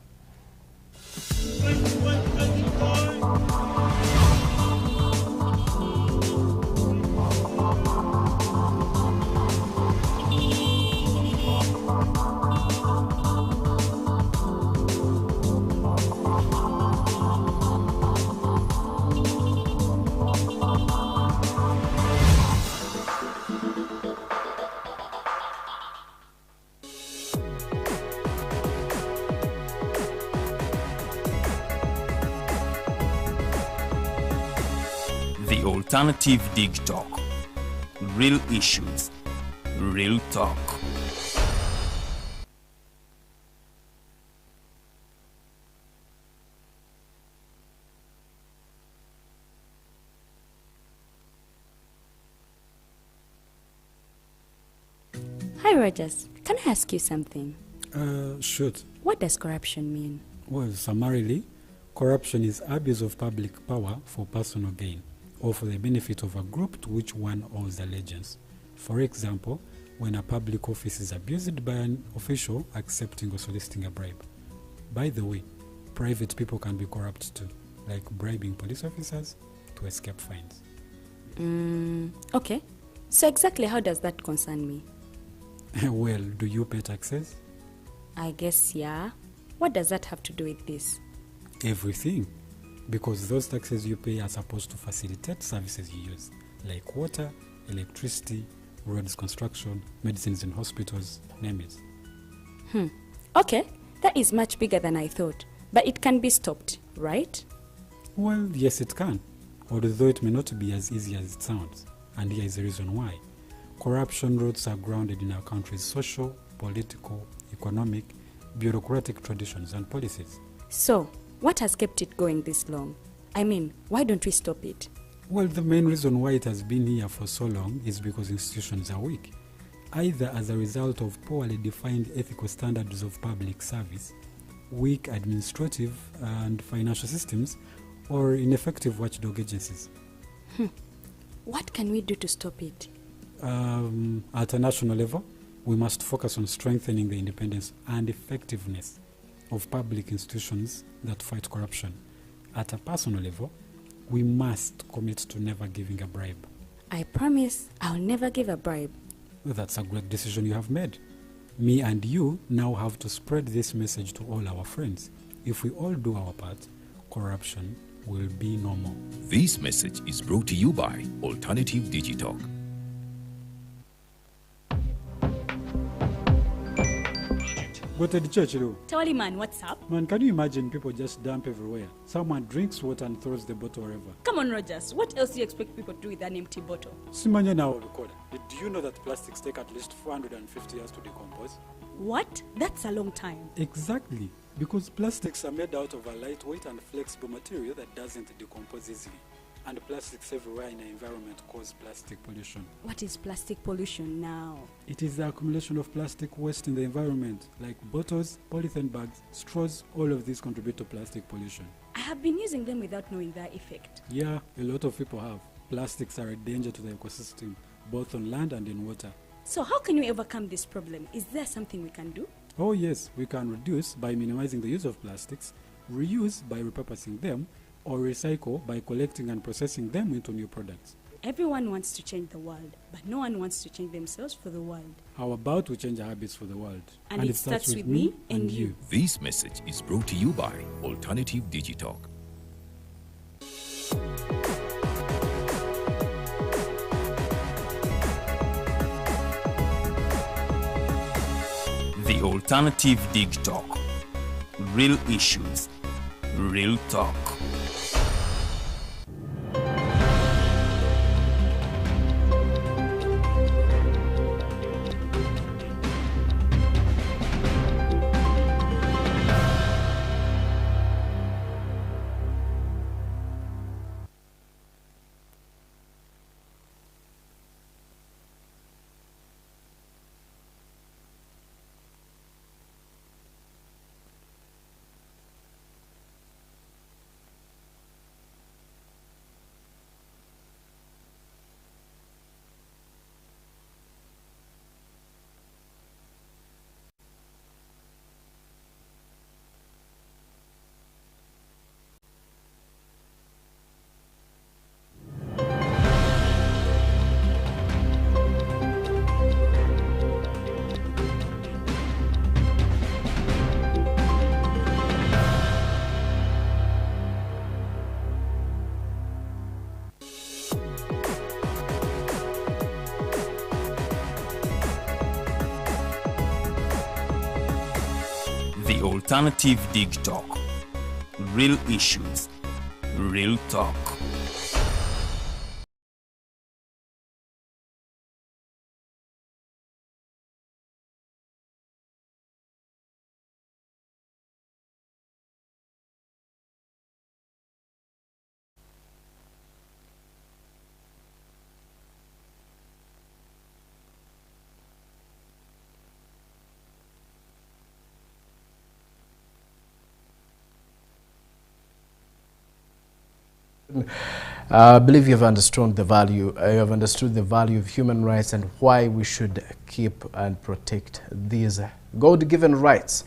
The Alternative Dig Talk. Real issues, real talk. Hi Rogers, can I ask you something? Shoot. What does corruption mean? Well, summarily, corruption is abuse of public power for personal gain or for the benefit of a group to which one owes allegiance. For example, when a public office is abused by an official accepting or soliciting a bribe. By the way, private people can be corrupt too, like bribing police officers to escape fines. Okay. So exactly how does that concern me? Well, do you pay taxes? I guess, yeah. What does that have to do with this? Everything. Because those taxes you pay are supposed to facilitate services you use, like water, electricity, roads construction, medicines in hospitals, name it. Okay, that is much bigger than I thought. But it can be stopped, right? Well, yes it can, although it may not be as easy as it sounds. And here is the reason why. Corruption roots are grounded in our country's social, political, economic, bureaucratic traditions and policies. So, what has kept it going this long? I mean, why don't we stop it? Well, the main reason why it has been here for so long is because institutions are weak, either as a result of poorly defined ethical standards of public service, weak administrative and financial systems, or ineffective watchdog agencies. What can we do to stop it? At a national level, we must focus on strengthening the independence and effectiveness of public institutions that fight corruption. At a personal level, we must commit to never giving a bribe. I promise I'll never give a bribe. Well, that's a great decision you have made. Me and you now have to spread this message to all our friends. If we all do our part, corruption will be no more. This message is brought to you by Alternative Digital. Go to the church, though. Tawali man, what's up? Man, can you imagine people just dump everywhere? Someone drinks water and throws the bottle wherever. Come on, Rogers. What else do you expect people to do with an empty bottle? Simanya now, recorder. Did you know that plastics take at least 450 years to decompose? What? That's a long time. Exactly. Because plastics are made out of a lightweight and flexible material that doesn't decompose easily. And plastics everywhere in the environment cause plastic pollution. What is plastic pollution now? It is the accumulation of plastic waste in the environment, like bottles, polythene bags, straws. All of these contribute to plastic pollution. I have been using them without knowing their effect. Yeah, a lot of people have. Plastics are a danger to the ecosystem, both on land and in water. So how can we overcome this problem? Is there something we can do? Oh yes, we can reduce by minimizing the use of plastics, reuse by repurposing them, or recycle by collecting and processing them into new products. Everyone wants to change the world, but no one wants to change themselves for the world. How about we change our habits for the world? And it starts with me and you. This message is brought to you by Alternative Digital. The Alternative Dig Talk. Real issues, real talk. The Alternative Dig Talk. Real issues, real talk. I believe you have understood the value. You have understood the value of human rights and why we should keep and protect these God-given rights.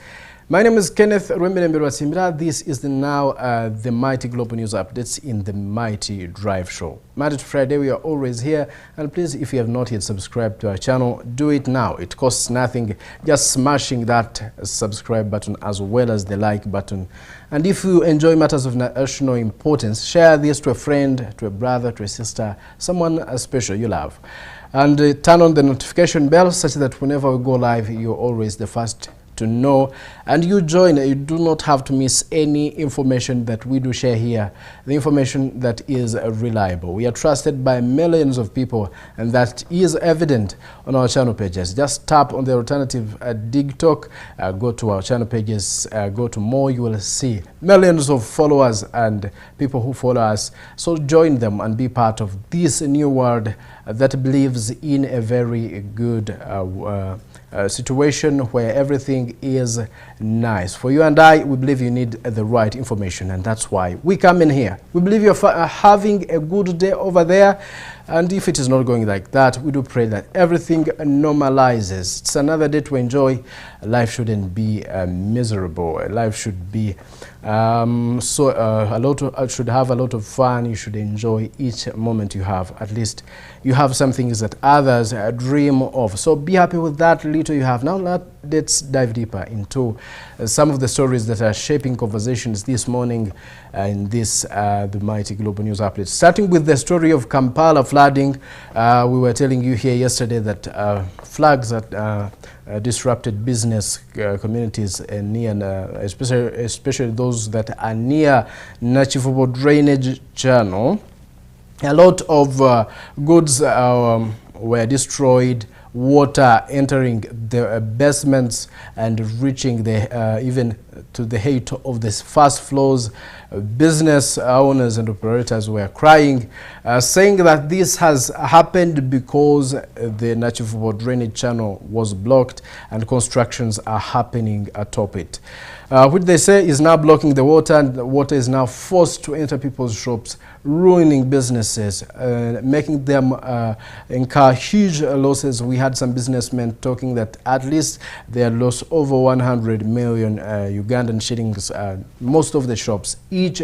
My name is Kenneth Rwemilemberwa. This is the Mighty Global News Updates in the Mighty Drive Show. Monday to Friday, we are always here. And please, if you have not yet subscribed to our channel, do it now. It costs nothing. Just smashing that subscribe button as well as the like button. And if you enjoy matters of national importance, share this to a friend, to a brother, to a sister, someone special you love. And turn on the notification bell such that whenever we go live, you're always the first to know, and you join. You do not have to miss any information that we do share here, the information that is reliable. We are trusted by millions of people, and that is evident on our channel pages. Just tap on the alternative TikTok, go to our channel pages, go to more, you will see millions of followers and people who follow us. So join them and be part of this new world that believes in a very good situation where everything is nice. For you and I, we believe you need the right information, and that's why we come in here. We believe you're having a good day over there, and if it is not going like that, we do pray that everything normalizes. It's another day to enjoy. Life shouldn't be miserable. Life should be should have a lot of fun. You should enjoy each moment you have. At least you have some things that others dream of. So be happy with that little you have. Now let's dive deeper into some of the stories that are shaping conversations this morning in this the Mighty Global News Update. Starting with the story of Kampala flooding. We were telling you here yesterday that floods that disrupted business communities near, especially those that are near Hammarskjold drainage channel. A lot of goods were destroyed, water entering the basements and reaching the even to the height of the first floors. Business owners and operators were crying, saying that this has happened because the Hammarskjold drainage channel was blocked and constructions are happening atop it, which they say is now blocking the water, and the water is now forced to enter people's shops, ruining businesses, making them incur huge losses. We had some businessmen talking that at least they had lost over 100 million Ugandan shillings. Most of the shops, each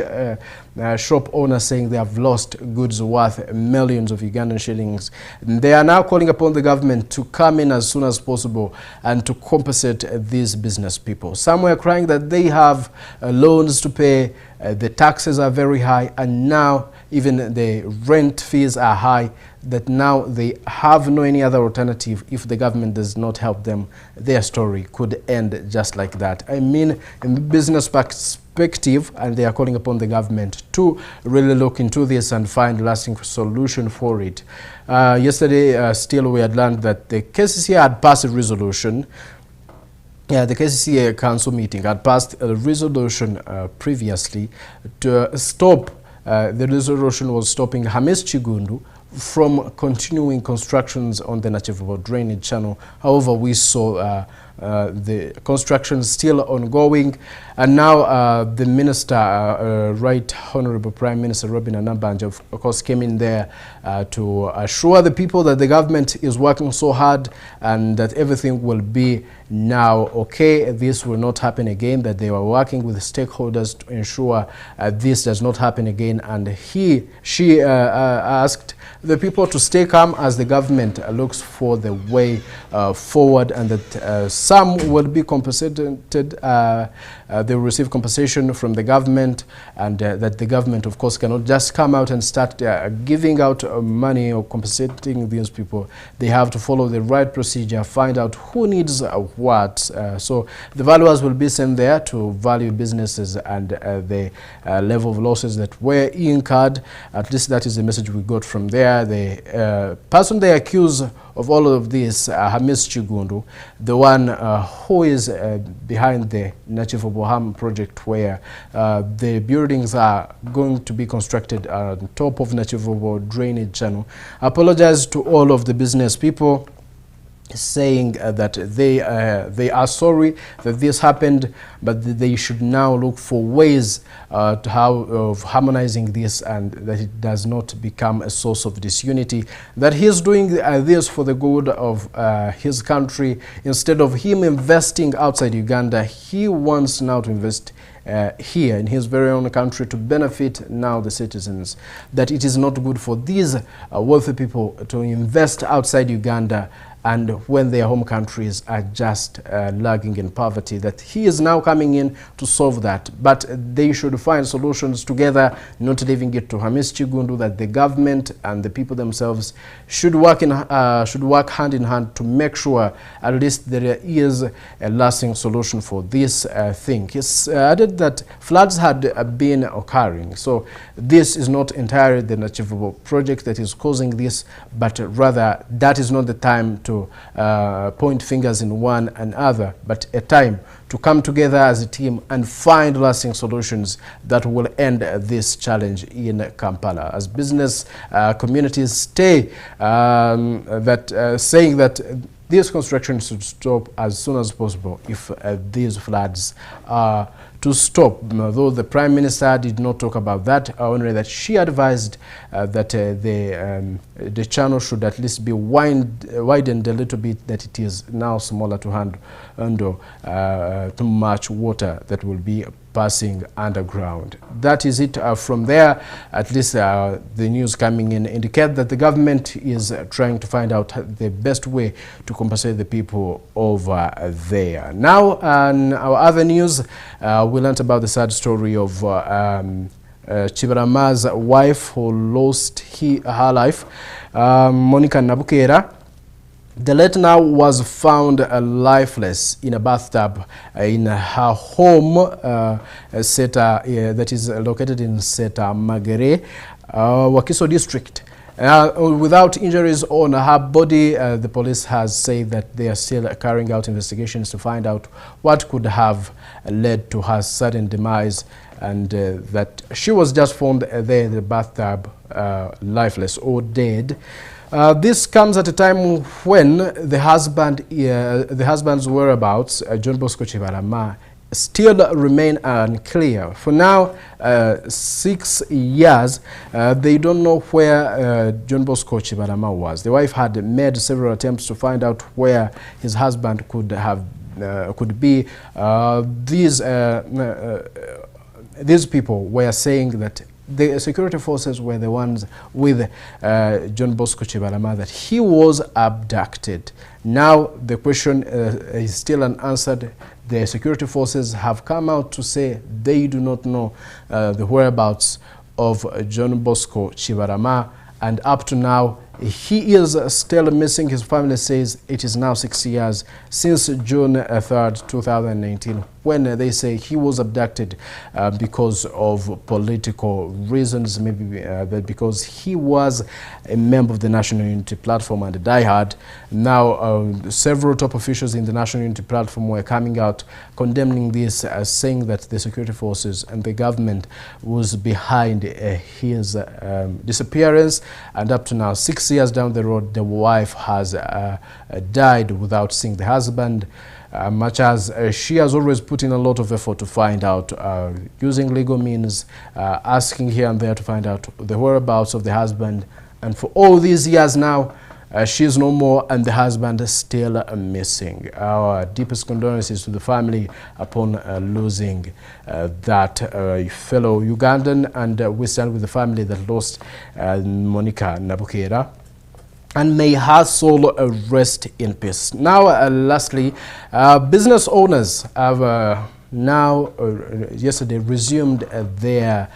shop owner saying they have lost goods worth millions of Ugandan shillings. They are now calling upon the government to come in as soon as possible and to compensate these business people. Some were crying that they have loans to pay, the taxes are very high, and now even the rent fees are high, that now they have no any other alternative. If the government does not help them, their story could end just like that. I mean, in the business perspective, and they are calling upon the government to really look into this and find a lasting solution for it. Yesterday, still we had learned that the KCCA had passed a resolution. Yeah, the KCCA council meeting had passed a resolution previously to stop. The resolution was stopping Hammarskjold from continuing constructions on the Hammarskjold drainage channel. However, we saw the construction still ongoing, and now the minister, Right Honorable Prime Minister Robin Anambanje, of course, came in there to assure the people that the government is working so hard and that everything will be now okay. This will not happen again, that they were working with the stakeholders to ensure this does not happen again, and she asked the people to stay calm as the government looks for the way forward, and that some will be compensated, they will receive compensation from the government, and that the government, of course, cannot just come out and start giving out money or compensating these people. They have to follow the right procedure, find out who needs what. So the valuers will be sent there to value businesses and the level of losses that were incurred. At least that is the message we got from there. The person they accuse of all of this, Hammarskjold, the one who is behind the Hammarskjold project, where the buildings are going to be constructed on top of Hammarskjold drainage channel, apologized to all of the business people saying that they are sorry that this happened, but they should now look for ways of harmonizing this, and that it does not become a source of disunity, that he's doing this for the good of his country. Instead of him investing outside Uganda, he wants now to invest here in his very own country to benefit now the citizens, that it is not good for these wealthy people to invest outside Uganda and when their home countries are just lagging in poverty, that he is now coming in to solve that. But they should find solutions together, not leaving it to Hammarskjold, that the government and the people themselves should work hand in hand to make sure at least there is a lasting solution for this thing. He's added that floods had been occurring, so this is not entirely the achievable project that is causing this, but rather that is not the time to point fingers in one another, but a time to come together as a team and find lasting solutions that will end this challenge in Kampala. As business communities stay saying that this construction should stop as soon as possible if these floods are to stop. Though the Prime Minister did not talk about that, only that she advised that the channel should at least be widened a little bit, that it is now smaller to handle too much water that will be passing underground. That is it from there. At least the news coming in indicate that the government is trying to find out the best way to compensate the people over there. Now, on our other news, we learned about the sad story of Chibarama's wife who lost her life, Monica Nabukera. The late now was found lifeless in a bathtub in her home, that is located in Seta Magere, Wakiso district. Without injuries on her body, the police has said that they are still carrying out investigations to find out what could have led to her sudden demise, and that she was just found there in the bathtub, lifeless or dead. This comes at a time when the husband's whereabouts, John Bosco Chibarama, still remain unclear. For now, 6 years, they don't know where John Bosco Chibarama was. The wife had made several attempts to find out where his husband could be. These people were saying that the security forces were the ones with John Bosco Chibarama, that he was abducted. Now the question is still unanswered. The security forces have come out to say they do not know the whereabouts of John Bosco Chibarama, and up to now he is still missing. His family says it is now 6 years since June 3rd, 2019, when they say he was abducted because of political reasons, maybe because he was a member of the National Unity Platform and a diehard. Now, several top officials in the National Unity Platform were coming out condemning this, saying that the security forces and the government was behind his disappearance. And up to now, 6 years down the road, the wife has died without seeing the husband. Much as she has always put in a lot of effort to find out, using legal means, asking here and there to find out the whereabouts of the husband. And for all these years now, she is no more and the husband is still missing. Our deepest condolences to the family upon losing that fellow Ugandan, and we stand with the family that lost Monica Nabukera. And may her soul rest in peace. Now, lastly, business owners have now, yesterday, resumed their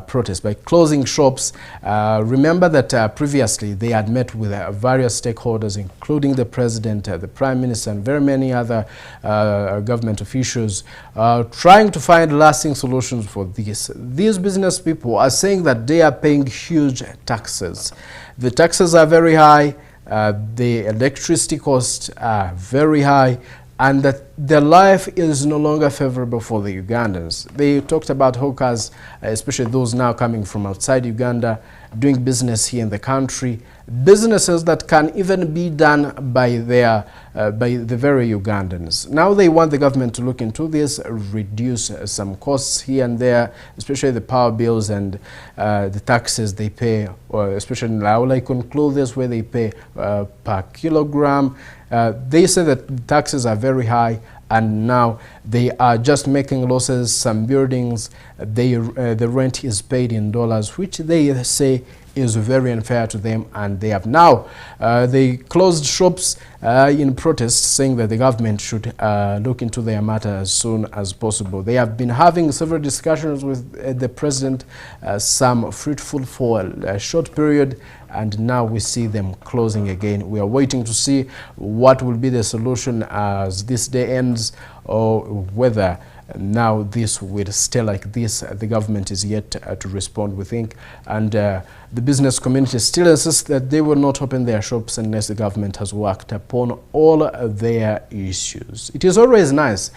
protest by closing shops. Remember that previously they had met with various stakeholders, including the President, the Prime Minister, and very many other government officials, trying to find lasting solutions for this. These business people are saying that they are paying huge taxes. The taxes are very high, the electricity costs are very high, and that their life is no longer favorable for the Ugandans. They talked about hawkers, especially those now coming from outside Uganda, doing business here in the country, businesses that can even be done by the very Ugandans. Now they want the government to look into this, reduce some costs here and there, especially the power bills and the taxes they pay, or especially now, like on clothes where they pay per kilogram. They say that the taxes are very high, and now they are just making losses. Some buildings, the rent is paid in dollars, which they say is very unfair to them, and they have now they closed shops in protest, saying that the government should look into their matter as soon as possible. They have been having several discussions with the president, some fruitful for a short period, and now we see them closing again. We are waiting to see what will be the solution as this day ends, or whether now this will stay like this. The government is yet to respond, we think, and the business community still insists that they will not open their shops unless the government has worked upon all their issues. It is always nice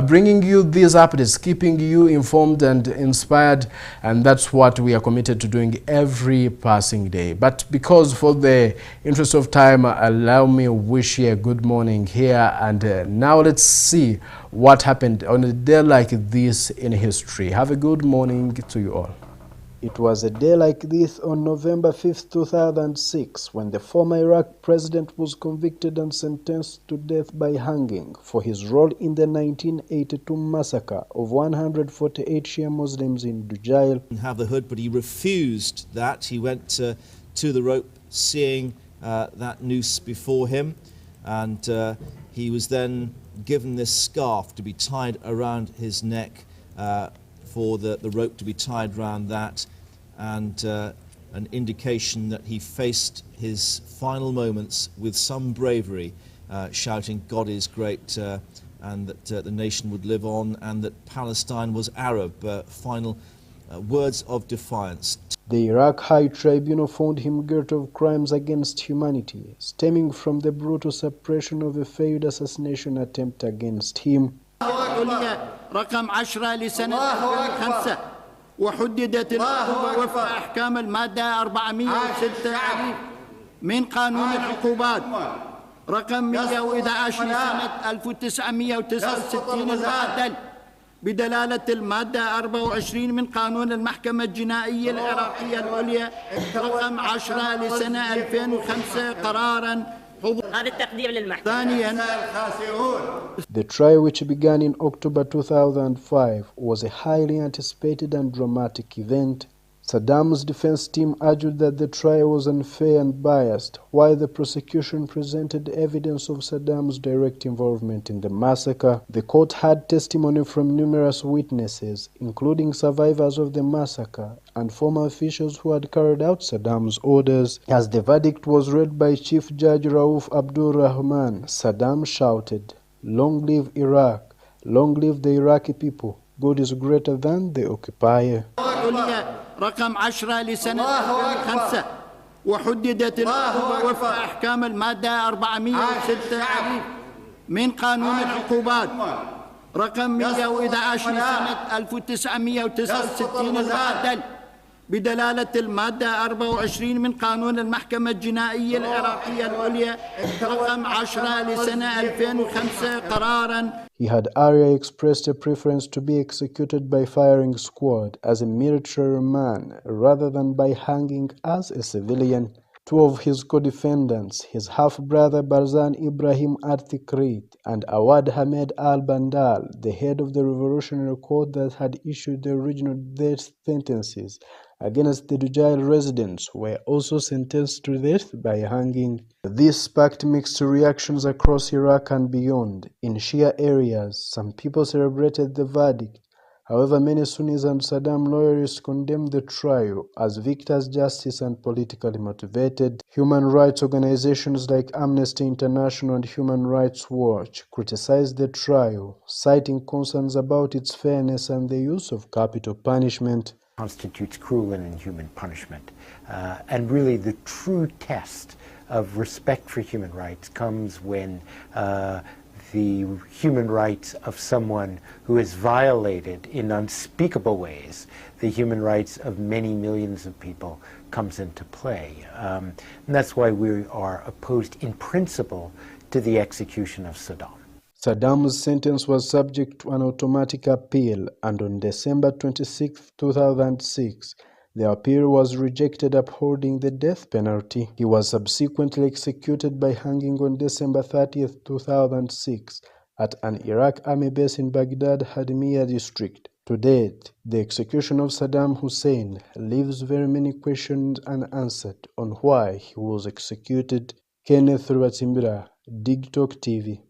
bringing you these updates, keeping you informed and inspired, and that's what we are committed to doing every passing day. But because for the interest of time, allow me to wish you a good morning here, and now let's see what happened on a day like this in history. Have a good morning to you all. It was a day like this on November 5th, 2006, when the former Iraq president was convicted and sentenced to death by hanging for his role in the 1982 massacre of 148 Shia Muslims in Dujail. Have the hood, but he refused that. He went to the rope, seeing that noose before him, and he was then given this scarf to be tied around his neck, for the rope to be tied around that, and an indication that he faced his final moments with some bravery, shouting, "God is great," and that the nation would live on, and that Palestine was Arab. Final words of defiance. The Iraq High Tribunal found him guilty of crimes against humanity, stemming from the brutal suppression of a failed assassination attempt against him. رقم 10 لسنة 2005 وحددت العقوبة وفق أحكام المادة 406 من قانون العقوبات رقم 111 لسنة 1969 المعدل بدلالة المادة 24 من قانون المحكمة الجنائية العراقية العليا رقم 10 لسنة 2005 قراراً. The trial, which began in October 2005, was a highly anticipated and dramatic event. Saddam's defense team argued that the trial was unfair and biased, while the prosecution presented evidence of Saddam's direct involvement in the massacre. The court had testimony from numerous witnesses, including survivors of the massacre and former officials who had carried out Saddam's orders. As the verdict was read by Chief Judge Rauf Abdul Rahman, Saddam shouted, "Long live Iraq! Long live the Iraqi people! God is greater than the occupier." رقم 10 لسنة 2005 وحددت العقوبة وفق أحكام المادة 406 من قانون العقوبات رقم 111 لسنة 1969 المعدل بدلالة المادة 24 من قانون المحكمة الجنائية العراقية العليا رقم 10 لسنة 2005 قراراً. He had earlier expressed a preference to be executed by firing squad as a military man rather than by hanging as a civilian. Two of his co-defendants, his half-brother Barzan Ibrahim At-Tikrit and Awad Hamed Al-Bandal, the head of the revolutionary court that had issued the original death sentences against the Dujail residents, were also sentenced to death by hanging. This sparked mixed reactions across Iraq and beyond. In Shia areas, some people celebrated the verdict. However, many Sunnis and Saddam loyalists condemned the trial as victors' justice and politically motivated. Human rights organizations like Amnesty International and Human Rights Watch criticized the trial, citing concerns about its fairness and the use of capital punishment. Constitutes cruel and inhuman punishment. And really the true test of respect for human rights comes when the human rights of someone who has violated in unspeakable ways the human rights of many millions of people comes into play. And that's why we are opposed in principle to the execution of Saddam. Saddam's sentence was subject to an automatic appeal, and on December 26, 2006, the appeal was rejected, upholding the death penalty. He was subsequently executed by hanging on December 30, 2006, at an Iraq army base in Baghdad Hadmiya district. To date, the execution of Saddam Hussein leaves very many questions unanswered on why he was executed. Kenneth Rwatimbira, DigTalk TV.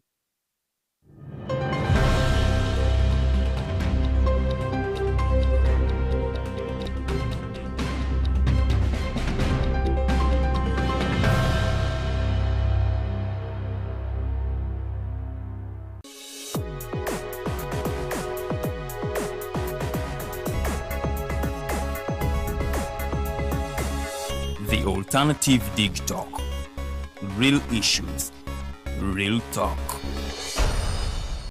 The Alternative Dig Talk. Real issues, real talk.